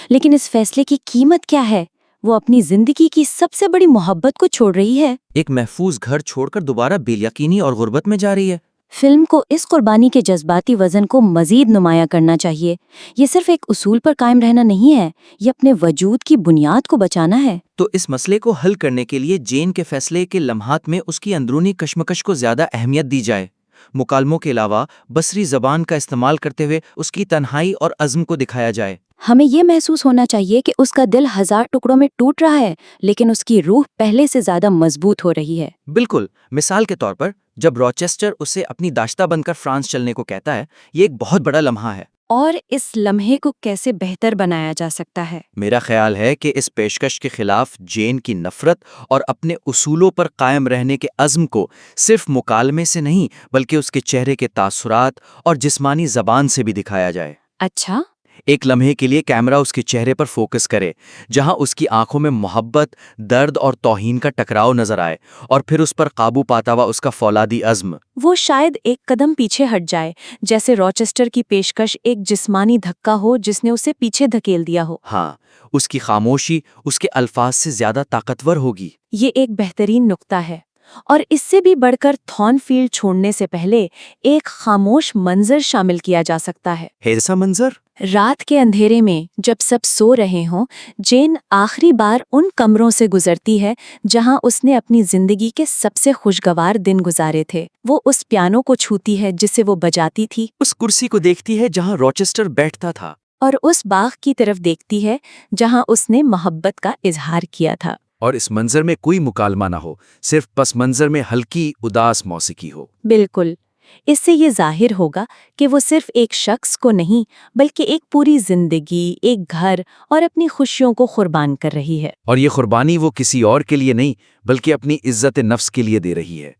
Speaker 7: لیکن اس فیصلے کی قیمت کیا ہے؟ وہ اپنی زندگی کی سب سے بڑی محبت کو چھوڑ رہی ہے۔
Speaker 9: ایک محفوظ گھر چھوڑ کر دوبارہ بے یقینی اور غربت میں جا رہی ہے۔
Speaker 7: فلم کو اس قربانی کے جذباتی وزن کو مزید نمایاں کرنا چاہیے۔ یہ صرف ایک اصول پر قائم رہنا نہیں ہے، یہ اپنے وجود کی بنیاد کو بچانا ہے۔
Speaker 9: تو اس مسئلے کو حل کرنے کے لیے جین کے فیصلے کے لمحات میں اس کی اندرونی کشمکش کو زیادہ اہمیت دی جائے۔ مکالموں کے علاوہ بصری زبان کا استعمال کرتے ہوئے اس کی تنہائی اور عزم کو دکھایا جائے۔
Speaker 7: ہمیں یہ محسوس ہونا چاہیے کہ اس کا دل 1000 ٹکڑوں میں ٹوٹ رہا ہے، لیکن اس کی روح پہلے سے زیادہ مضبوط ہو رہی ہے۔
Speaker 9: بالکل، مثال کے طور پر جب راچیسٹر اسے اپنی داشتہ بن کر فرانس چلنے کو کہتا ہے، یہ ایک بہت بڑا لمحہ ہے۔
Speaker 7: اور اس لمحے کو کیسے بہتر بنایا جا سکتا ہے؟
Speaker 9: میرا خیال ہے کہ اس پیشکش کے خلاف جین کی نفرت اور اپنے اصولوں پر قائم رہنے کے عزم کو صرف مکالمے سے نہیں بلکہ اس کے چہرے کے تاثرات اور جسمانی زبان سے بھی دکھایا جائے۔
Speaker 7: اچھا،
Speaker 9: ایک لمحے کے لیے کیمرہ اس کے چہرے پر فوکس کرے، جہاں اس کی آنکھوں میں محبت، درد اور توہین کا ٹکراؤ نظر آئے، اور پھر اس پر قابو پاتا ہوا اس کا فولادی عزم۔
Speaker 7: وہ شاید ایک قدم پیچھے ہٹ جائے، جیسے راچیسٹر کی پیشکش ایک جسمانی دھکا ہو جس نے اسے پیچھے دھکیل دیا ہو۔
Speaker 9: ہاں، اس کی خاموشی اس کے الفاظ سے زیادہ طاقتور ہوگی۔
Speaker 7: یہ ایک بہترین نقطہ ہے، اور اس سے بھی بڑھ کر تھارن فیلڈ چھوڑنے سے پہلے ایک خاموش منظر شامل کیا جا سکتا ہے۔
Speaker 9: ایسا منظر؟
Speaker 7: رات کے اندھیرے میں جب سب سو رہے ہوں، جین آخری بار ان کمروں سے گزرتی ہے جہاں اس نے اپنی زندگی کے سب سے خوشگوار دن گزارے تھے۔ وہ اس پیانو کو چھوتی ہے جسے وہ بجاتی تھی،
Speaker 9: اس کرسی کو دیکھتی ہے جہاں راچیسٹر بیٹھتا تھا،
Speaker 7: اور اس باغ کی طرف دیکھتی ہے جہاں اس نے محبت کا اظہار کیا تھا۔
Speaker 3: اور اس منظر میں کوئی مکالمہ نہ ہو، صرف پس منظر میں ہلکی اداس موسیقی ہو۔
Speaker 7: بالکل، اس سے یہ ظاہر ہوگا کہ وہ صرف ایک شخص کو نہیں بلکہ ایک پوری زندگی، ایک گھر اور اپنی خوشیوں کو قربان کر رہی ہے۔
Speaker 3: اور یہ قربانی وہ کسی اور کے لیے نہیں بلکہ اپنی عزت نفس کے لیے دے رہی ہے۔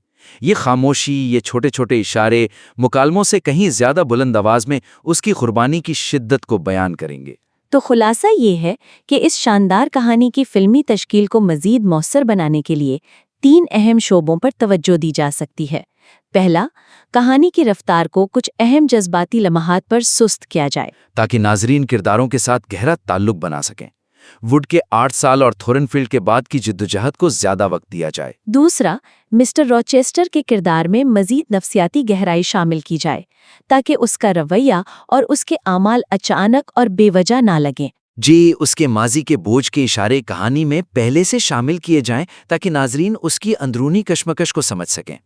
Speaker 3: یہ خاموشی، یہ چھوٹے چھوٹے اشارے مکالموں سے کہیں زیادہ بلند آواز میں اس کی قربانی کی شدت کو بیان کریں گے۔
Speaker 7: تو خلاصہ یہ ہے کہ اس شاندار کہانی کی فلمی تشکیل کو مزید مؤثر بنانے کے لیے 3 اہم شعبوں پر توجہ دی جا سکتی ہے۔ پہلا، کہانی کی رفتار کو کچھ اہم جذباتی لمحات پر سست کیا جائے
Speaker 3: تاکہ ناظرین کرداروں کے ساتھ گہرا تعلق بنا سکیں۔ ووڈ کے 8 سال اور تھورن فیلڈ کے بعد کی جدوجہد کو زیادہ وقت دیا جائے۔
Speaker 7: دوسرا، مسٹر راچیسٹر کے کردار میں مزید نفسیاتی گہرائی شامل کی جائے تاکہ اس کا رویہ اور اس کے اعمال اچانک اور بے وجہ نہ لگیں۔
Speaker 3: جی، اس کے ماضی کے بوجھ کے اشارے کہانی میں پہلے سے شامل کیے جائیں تاکہ ناظرین اس کی اندرونی کشمکش کو سمجھ سکیں۔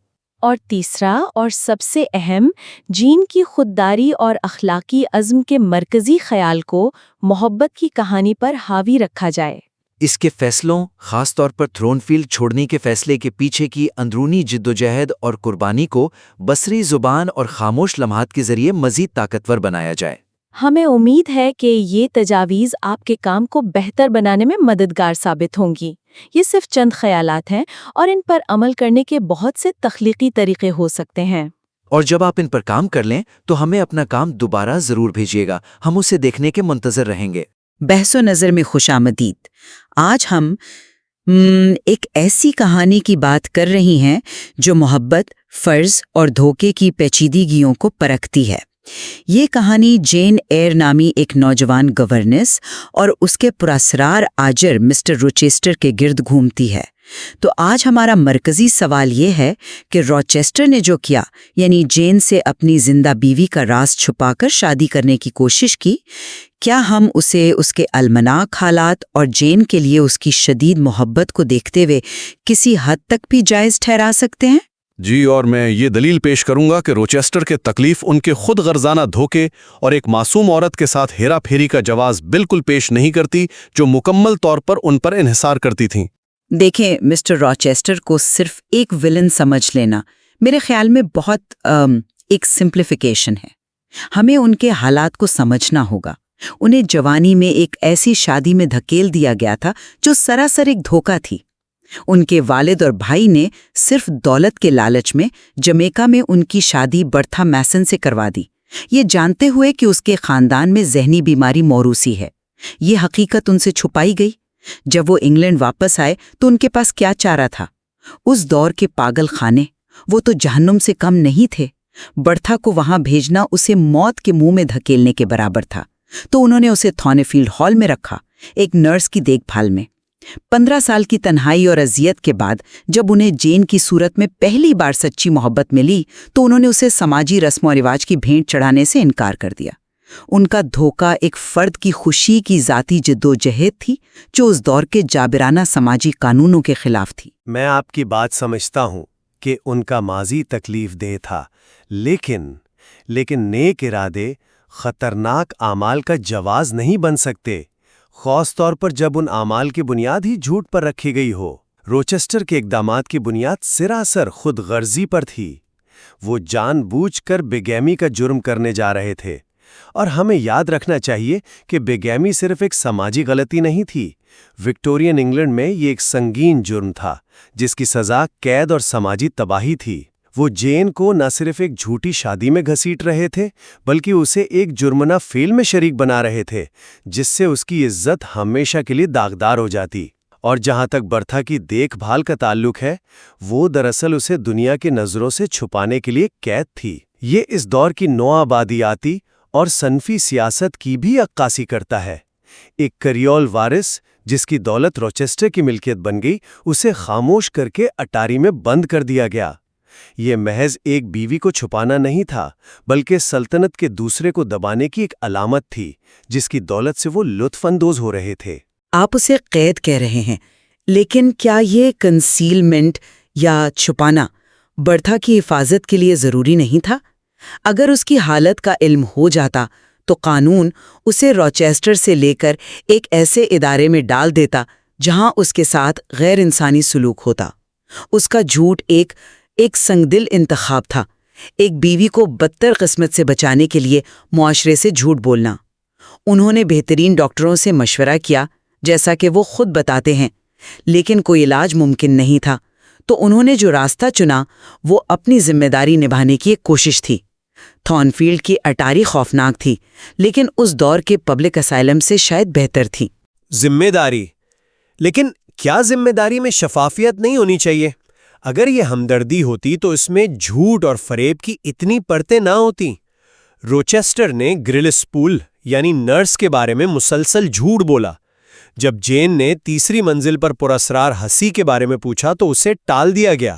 Speaker 7: اور تیسرا اور سب سے اہم، جین کی خودداری اور اخلاقی عزم کے مرکزی خیال کو محبت کی کہانی پر حاوی رکھا جائے۔
Speaker 3: اس کے فیصلوں، خاص طور پر تھرون فیلڈ چھوڑنے کے فیصلے کے پیچھے کی اندرونی جدوجہد اور قربانی کو بصری زبان اور خاموش لمحات کے ذریعے مزید طاقتور بنایا جائے۔
Speaker 7: ہمیں امید ہے کہ یہ تجاویز آپ کے کام کو بہتر بنانے میں مددگار ثابت ہوں گی۔ یہ صرف چند خیالات ہیں اور ان پر عمل کرنے کے بہت سے تخلیقی طریقے ہو سکتے ہیں۔
Speaker 3: اور جب آپ ان پر کام کر لیں تو ہمیں اپنا کام دوبارہ ضرور بھیجیے گا، ہم اسے دیکھنے کے منتظر رہیں گے۔
Speaker 10: بحث و نظر میں خوش آمدید۔ آج ہم ایک ایسی کہانی کی بات کر رہی ہیں جو محبت، فرض اور دھوکے کی پیچیدگیوں کو پرکھتی ہے۔ یہ کہانی جین ایئر نامی ایک نوجوان گورنس اور اس کے پراسرار آجر مسٹر روچیسٹر کے گرد گھومتی ہے۔ تو آج ہمارا مرکزی سوال یہ ہے کہ راچیسٹر نے جو کیا، یعنی جین سے اپنی زندہ بیوی کا راز چھپا کر شادی کرنے کی کوشش کی، کیا ہم اسے اس کے المناک حالات اور جین کے لیے اس کی شدید محبت کو دیکھتے ہوئے کسی حد تک بھی جائز ٹھہرا سکتے ہیں؟
Speaker 4: جی، اور میں یہ دلیل پیش کروں گا کہ روچیسٹر کے تکلیف ان کے خود غرضانہ دھوکے اور ایک معصوم عورت کے ساتھ ہیرا پھیری کا جواز بالکل پیش نہیں کرتی جو مکمل طور پر ان پر انحصار کرتی تھیں۔
Speaker 10: دیکھیں، مسٹر راچیسٹر کو صرف ایک ولن سمجھ لینا میرے خیال میں بہت ایک سمپلیفیکیشن ہے۔ ہمیں ان کے حالات کو سمجھنا ہوگا۔ انہیں جوانی میں ایک ایسی شادی میں دھکیل دیا گیا تھا جو سراسر ایک دھوکہ تھی۔ ان کے والد اور بھائی نے صرف دولت کے لالچ میں جمیکا میں ان کی شادی برتھا میسن سے کروا دی، یہ جانتے ہوئے کہ اس کے خاندان میں ذہنی بیماری موروثی ہے۔ یہ حقیقت ان سے چھپائی گئی۔ جب وہ انگلینڈ واپس آئے تو ان کے پاس کیا چارہ تھا؟ اس دور کے پاگل خانے، وہ تو جہنم سے کم نہیں تھے۔ برتھا کو وہاں بھیجنا اسے موت کے منہ میں دھکیلنے کے برابر تھا، تو انہوں نے اسے تھارنیفیلڈ ہال میں رکھا، ایک نرس کی دیکھ بھال میں۔ 15 سال کی تنہائی اور اذیت کے بعد جب انہیں جین کی صورت میں پہلی بار سچی محبت ملی تو انہوں نے اسے سماجی رسم و رواج کی بھینٹ چڑھانے سے انکار کر دیا۔ ان کا دھوکہ ایک فرد کی خوشی کی ذاتی جدوجہد تھی جو اس دور کے جابرانہ سماجی قانونوں کے خلاف تھی۔
Speaker 2: میں آپ کی بات سمجھتا ہوں کہ ان کا ماضی تکلیف دہ تھا، لیکن نیک ارادے خطرناک اعمال کا جواز نہیں بن سکتے، خاص طور پر جب ان اعمال کی بنیاد ہی جھوٹ پر رکھی گئی ہو۔ روچسٹر کے اقدامات کی بنیاد سراسر خود غرضی پر تھی۔ وہ جان بوجھ کر بیگیمی کا جرم کرنے جا رہے تھے، اور ہمیں یاد رکھنا چاہیے کہ بیگیمی صرف ایک سماجی غلطی نہیں تھی۔ وکٹورین انگلینڈ میں یہ ایک سنگین جرم تھا جس کی سزا قید اور سماجی تباہی تھی۔ وہ جین کو نہ صرف ایک جھوٹی شادی میں گھسیٹ رہے تھے بلکہ اسے ایک جرمانہ فعل میں شریک بنا رہے تھے جس سے اس کی عزت ہمیشہ کے لیے داغدار ہو جاتی۔ اور جہاں تک برتھا کی دیکھ بھال کا تعلق ہے، وہ دراصل اسے دنیا کی نظروں سے چھپانے کے لیے قید تھی۔ یہ اس دور کی نوآبادیاتی اور صنفی سیاست کی بھی عکاسی کرتا ہے۔ ایک کریول وارث جس کی دولت روچسٹر کی ملکیت بن گئی، اسے خاموش کر کے اٹاری میں بند کر دیا گیا۔ یہ محض ایک بیوی کو چھپانا نہیں تھا بلکہ سلطنت کے دوسرے کو دبانے کی ایک علامت تھی جس کی دولت سے وہ لطف اندوز ہو رہے تھے۔
Speaker 10: آپ اسے قید کہہ رہے ہیں، لیکن کیا یہ کنسیلمنٹ یا چھپانا برتھا کی حفاظت کے لیے ضروری نہیں تھا؟ اگر اس کی حالت کا علم ہو جاتا تو قانون اسے روچسٹر سے لے کر ایک ایسے ادارے میں ڈال دیتا جہاں اس کے ساتھ غیر انسانی سلوک ہوتا۔ اس کا جھوٹ ایک سنگدل انتخاب تھا، ایک بیوی کو بدتر قسمت سے بچانے کے لیے معاشرے سے جھوٹ بولنا۔ انہوں نے بہترین ڈاکٹروں سے مشورہ کیا جیسا کہ وہ خود بتاتے ہیں، لیکن کوئی علاج ممکن نہیں تھا، تو انہوں نے جو راستہ چنا وہ اپنی ذمہ داری نبھانے کی ایک کوشش تھی۔ تھارنفیلڈ کی اٹاری خوفناک تھی، لیکن اس دور کے پبلک اسائلم سے شاید بہتر تھی۔
Speaker 2: ذمہ داری، لیکن کیا ذمہ داری میں شفافیت نہیں ہونی چاہیے؟ اگر یہ ہمدردی ہوتی تو اس میں جھوٹ اور فریب کی اتنی پرتیں نہ ہوتی۔ روچسٹر نے گرلسپول یعنی نرس کے بارے میں مسلسل جھوٹ بولا۔ جب جین نے تیسری منزل پر پراسرار ہنسی کے بارے میں پوچھا تو اسے ٹال دیا گیا۔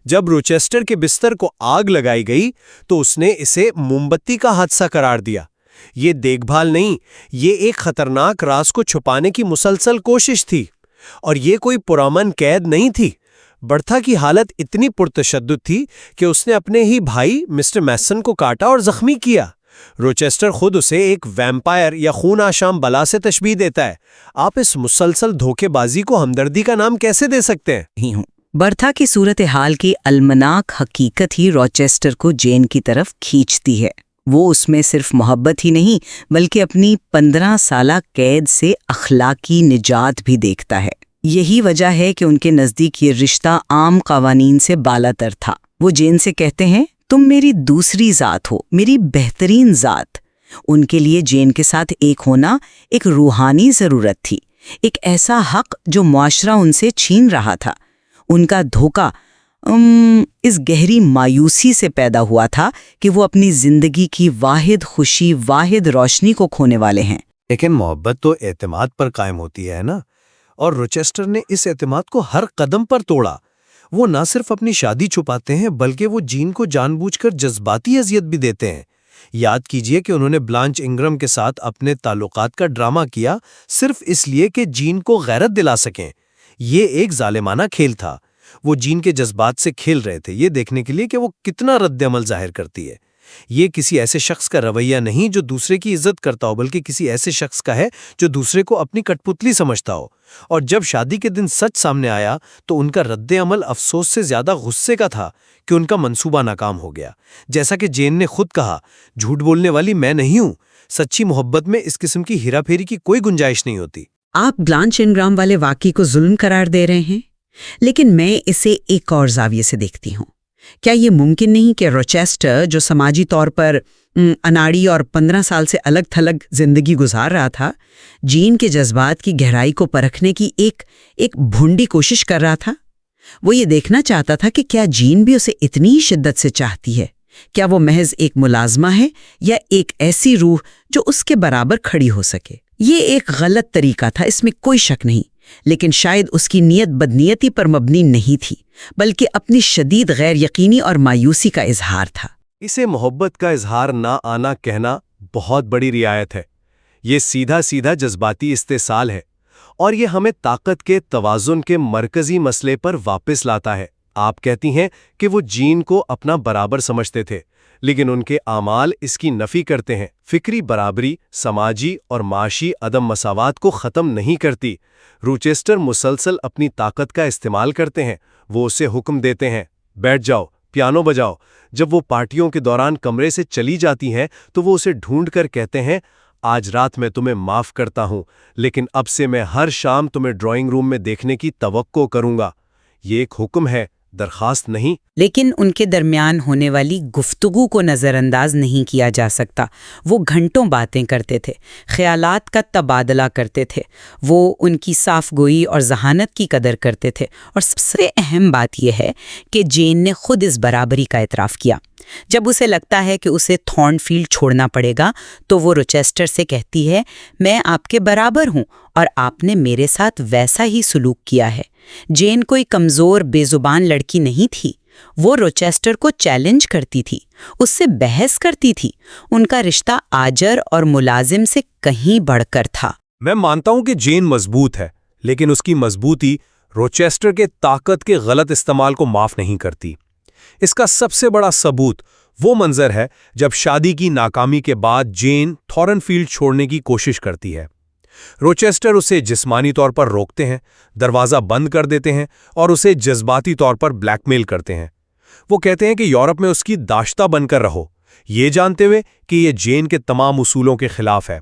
Speaker 2: جب روچسٹر کے بستر کو آگ لگائی گئی تو اس نے اسے موم بتی کا حادثہ قرار دیا۔ یہ دیکھ بھال نہیں، یہ ایک خطرناک راز کو چھپانے کی مسلسل کوشش تھی، اور یہ کوئی پرامن قید نہیں تھی۔ برتھا کی حالت اتنی پرتشدد تھی کہ اس نے اپنے ہی بھائی مسٹر میسن کو کاٹا اور زخمی کیا۔ روچسٹر خود اسے ایک ویمپائر یا خون آشام بلا سے تشبیہ دیتا ہے۔ آپ اس مسلسل دھوکے بازی کو ہمدردی کا نام کیسے دے سکتے ہیں؟
Speaker 10: برتھا کی صورتحال کی المناک حقیقت ہی روچسٹر کو جین کی طرف کھینچتی ہے۔ وہ اس میں صرف محبت ہی نہیں بلکہ اپنی 15 سالہ قید سے اخلاقی نجات بھی دیکھتا ہے۔ یہی وجہ ہے کہ ان کے نزدیک یہ رشتہ عام قوانین سے بالا تر تھا۔ وہ جین سے کہتے ہیں، تم میری دوسری ذات ہو، میری بہترین ذات۔ ان کے لیے جین کے ساتھ ایک ہونا ایک روحانی ضرورت تھی، ایک ایسا حق جو معاشرہ ان سے چھین رہا تھا۔ ان کا دھوکہ اس گہری مایوسی سے پیدا ہوا تھا کہ وہ اپنی زندگی کی واحد خوشی، واحد روشنی کو کھونے والے ہیں۔
Speaker 2: لیکن محبت تو اعتماد پر قائم ہوتی ہے نا، اور روچسٹر نے اس اعتماد کو ہر قدم پر توڑا۔ وہ نہ صرف اپنی شادی چھپاتے ہیں بلکہ وہ جین کو جان بوجھ کر جذباتی اذیت بھی دیتے ہیں۔ یاد کیجئے کہ انہوں نے بلانچ انگرم کے ساتھ اپنے تعلقات کا ڈرامہ کیا صرف اس لیے کہ جین کو غیرت دلا سکیں۔ یہ ایک ظالمانہ کھیل تھا۔ وہ جین کے جذبات سے کھیل رہے تھے، یہ دیکھنے کے لیے کہ وہ کتنا رد عمل ظاہر کرتی ہے۔ یہ کسی ایسے شخص کا رویہ نہیں جو دوسرے کی عزت کرتا ہو، بلکہ کسی ایسے شخص کا ہے جو دوسرے کو اپنی کٹ پتلی سمجھتا ہو۔ اور جب شادی کے دن سچ سامنے آیا تو ان کا رد عمل افسوس سے زیادہ غصے کا تھا کہ ان کا منصوبہ ناکام ہو گیا۔ جیسا کہ جین نے خود کہا، جھوٹ بولنے والی میں نہیں ہوں۔ سچی محبت میں اس قسم کی ہیرا پھیری کی کوئی گنجائش نہیں ہوتی۔
Speaker 10: آپ بلانچ انگرام والے واقعے کو ظلم قرار دے رہے ہیں، لیکن میں اسے ایک اور زاویے سے دیکھتی ہوں۔ کیا یہ ممکن نہیں کہ روچیسٹر، جو سماجی طور پر اناڑی اور 15 سال سے الگ تھلگ زندگی گزار رہا تھا، جین کے جذبات کی گہرائی کو پرکھنے کی ایک بھونڈی کوشش کر رہا تھا؟ وہ یہ دیکھنا چاہتا تھا کہ کیا جین بھی اسے اتنی ہی شدت سے چاہتی ہے؟ کیا وہ محض ایک ملازمہ ہے یا ایک ایسی روح جو اس کے برابر کھڑی ہو سکے؟ یہ ایک غلط طریقہ تھا، اس میں کوئی شک نہیں، لیکن شاید اس کی نیت بدنیتی پر مبنی نہیں تھی، بلکہ اپنی شدید غیر یقینی اور مایوسی کا اظہار تھا۔
Speaker 2: اسے محبت کا اظہار نہ آنا کہنا بہت بڑی رعایت ہے۔ یہ سیدھا جذباتی استحصال ہے، اور یہ ہمیں طاقت کے توازن کے مرکزی مسئلے پر واپس لاتا ہے۔ آپ کہتی ہیں کہ وہ جین کو اپنا برابر سمجھتے تھے، لیکن ان کے اعمال اس کی نفی کرتے ہیں۔ فکری برابری سماجی اور معاشی عدم مساوات کو ختم نہیں کرتی۔ روچیسٹر مسلسل اپنی طاقت کا استعمال کرتے ہیں۔ وہ اسے حکم دیتے ہیں، بیٹھ جاؤ، پیانو بجاؤ۔ جب وہ پارٹیوں کے دوران کمرے سے چلی جاتی ہیں تو وہ اسے ڈھونڈ کر کہتے ہیں، آج رات میں تمہیں معاف کرتا ہوں، لیکن اب سے میں ہر شام تمہیں ڈرائنگ روم میں دیکھنے کی توقع کروں گا۔ یہ ایک حکم ہے، درخواست نہیں۔
Speaker 10: لیکن ان کے درمیان ہونے والی گفتگو کو نظر انداز نہیں کیا جا سکتا۔ وہ گھنٹوں باتیں کرتے تھے، خیالات کا تبادلہ کرتے تھے، وہ ان کی صاف گوئی اور ذہانت کی قدر کرتے تھے، اور سب سے اہم بات یہ ہے کہ جین نے خود اس برابری کا اعتراف کیا۔ جب اسے لگتا ہے کہ اسے تھارن فیلڈ چھوڑنا پڑے گا تو وہ روچیسٹر سے کہتی ہے، میں آپ کے برابر ہوں اور آپ نے میرے ساتھ ویسا ہی سلوک کیا ہے۔ جین کوئی کمزور بے زبان لڑکی نہیں تھی، وہ روچیسٹر کو چیلنج کرتی تھی، اس سے بحث کرتی تھی۔ ان کا رشتہ آجر اور ملازم سے کہیں بڑھ کر تھا۔
Speaker 2: میں مانتا ہوں کہ جین مضبوط ہے، لیکن اس کی مضبوطی روچیسٹر کے طاقت کے غلط استعمال کو معاف نہیں کرتی۔ اس کا سب سے بڑا ثبوت وہ منظر ہے جب شادی کی ناکامی کے بعد جین تھارن فیلڈ چھوڑنے کی کوشش کرتی ہے۔ روچیسٹر اسے جسمانی طور پر روکتے ہیں، دروازہ بند کر دیتے ہیں اور اسے جذباتی طور پر بلیک میل کرتے ہیں۔ وہ کہتے ہیں کہ یورپ میں اس کی داشتہ بن کر رہو، یہ جانتے ہوئے کہ یہ جین کے تمام اصولوں کے خلاف ہے۔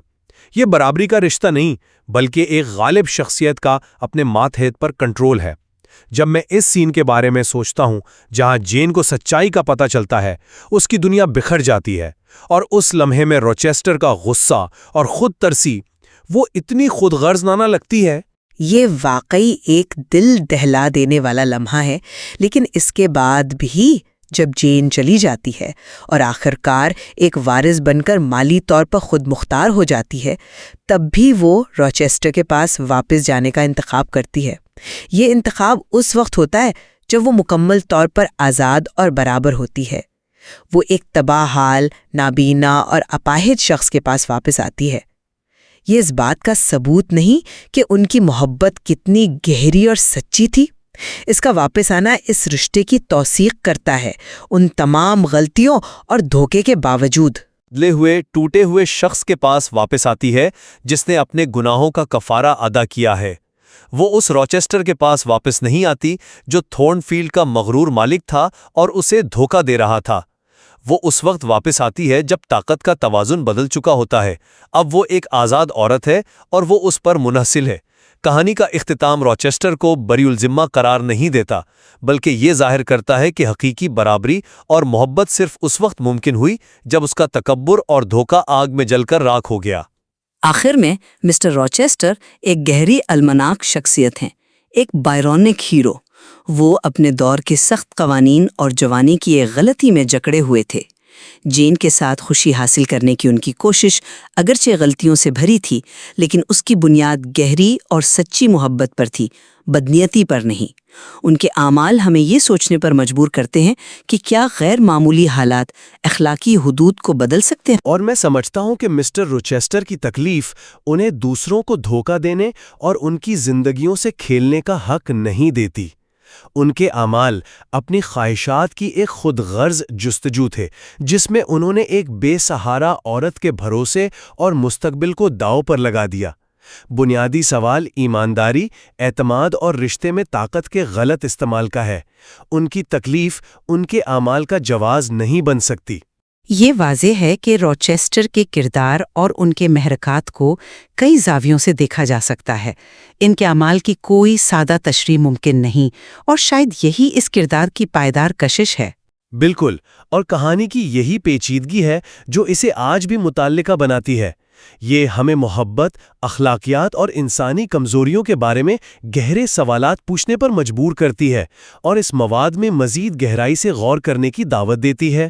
Speaker 2: یہ برابری کا رشتہ نہیں، بلکہ ایک غالب شخصیت کا اپنے ماتحت پر کنٹرول ہے۔ جب میں اس سین کے بارے میں سوچتا ہوں جہاں جین کو سچائی کا پتہ چلتا ہے، اس کی دنیا بکھر جاتی ہے، اور اس لمحے میں روچیسٹر کا غصہ اور خود ترسی وہ اتنی خود غرض نہ لگتی ہے۔
Speaker 11: یہ واقعی ایک دل دہلا دینے والا لمحہ ہے، لیکن اس کے بعد بھی جب جین چلی جاتی ہے اور آخرکار ایک وارث بن کر مالی طور پر خود مختار ہو جاتی ہے، تب بھی وہ روچیسٹر کے پاس واپس جانے کا انتخاب کرتی ہے۔ یہ انتخاب اس وقت ہوتا ہے جب وہ مکمل طور پر آزاد اور برابر ہوتی ہے۔ وہ ایک تباہ حال، نابینا اور اپاہج شخص کے پاس واپس آتی ہے۔ یہ اس بات کا ثبوت نہیں کہ ان کی محبت کتنی گہری اور سچی تھی۔ اس کا واپس آنا اس رشتے کی توثیق کرتا ہے، ان تمام غلطیوں اور دھوکے کے باوجود۔
Speaker 2: بدلے ہوئے ٹوٹے ہوئے شخص کے پاس واپس آتی ہے جس نے اپنے گناہوں کا کفارہ ادا کیا ہے۔ وہ اس روچیسٹر کے پاس واپس نہیں آتی جو تھورن فیلڈ کا مغرور مالک تھا اور اسے دھوکہ دے رہا تھا۔ وہ اس وقت واپس آتی ہے جب طاقت کا توازن بدل چکا ہوتا ہے۔ اب وہ ایک آزاد عورت ہے اور وہ اس پر منحصر ہے۔ کہانی کا اختتام روچیسٹر کو بری الذمہ قرار نہیں دیتا، بلکہ یہ ظاہر کرتا ہے کہ حقیقی برابری اور محبت صرف اس وقت ممکن ہوئی جب اس کا تکبر اور دھوکہ آگ میں جل کر راکھ ہو گیا۔
Speaker 11: آخر میں مسٹر روچیسٹر ایک گہری المناک شخصیت ہیں، ایک بائرونک ہیرو۔ وہ اپنے دور کے سخت قوانین اور جوانی کی ایک غلطی میں جکڑے ہوئے تھے۔ جین کے ساتھ خوشی حاصل کرنے کی ان کی کوشش اگرچہ غلطیوں سے بھری تھی، لیکن اس کی بنیاد گہری اور سچی محبت پر تھی، بدنیتی پر نہیں۔ ان کے اعمال ہمیں یہ سوچنے پر مجبور کرتے ہیں کہ کیا غیر معمولی حالات اخلاقی حدود کو بدل سکتے ہیں۔
Speaker 2: اور میں سمجھتا ہوں کہ مسٹر روچیسٹر کی تکلیف انہیں دوسروں کو دھوکہ دینے اور ان کی زندگیوں سے کھیلنے کا حق نہیں دیتی۔ ان کے اعمال اپنی خواہشات کی ایک خود غرض جستجو تھے، جس میں انہوں نے ایک بے سہارا عورت کے بھروسے اور مستقبل کو داؤ پر لگا دیا۔ بنیادی سوال ایمانداری، اعتماد اور رشتے میں طاقت کے غلط استعمال کا ہے۔ ان کی تکلیف ان کے اعمال کا جواز نہیں بن سکتی۔
Speaker 10: یہ واضح ہے کہ روچیسٹر کے کردار اور ان کے محرکات کو کئی زاویوں سے دیکھا جا سکتا ہے۔ ان کے اعمال کی کوئی سادہ تشریح ممکن نہیں، اور شاید یہی اس کردار کی پائیدار کشش ہے۔
Speaker 2: بالکل، اور کہانی کی یہی پیچیدگی ہے جو اسے آج بھی متعلقہ بناتی ہے۔ یہ ہمیں محبت، اخلاقیات اور انسانی کمزوریوں کے بارے میں گہرے سوالات پوچھنے پر مجبور کرتی ہے، اور اس مواد میں مزید گہرائی سے غور کرنے کی دعوت دیتی ہے۔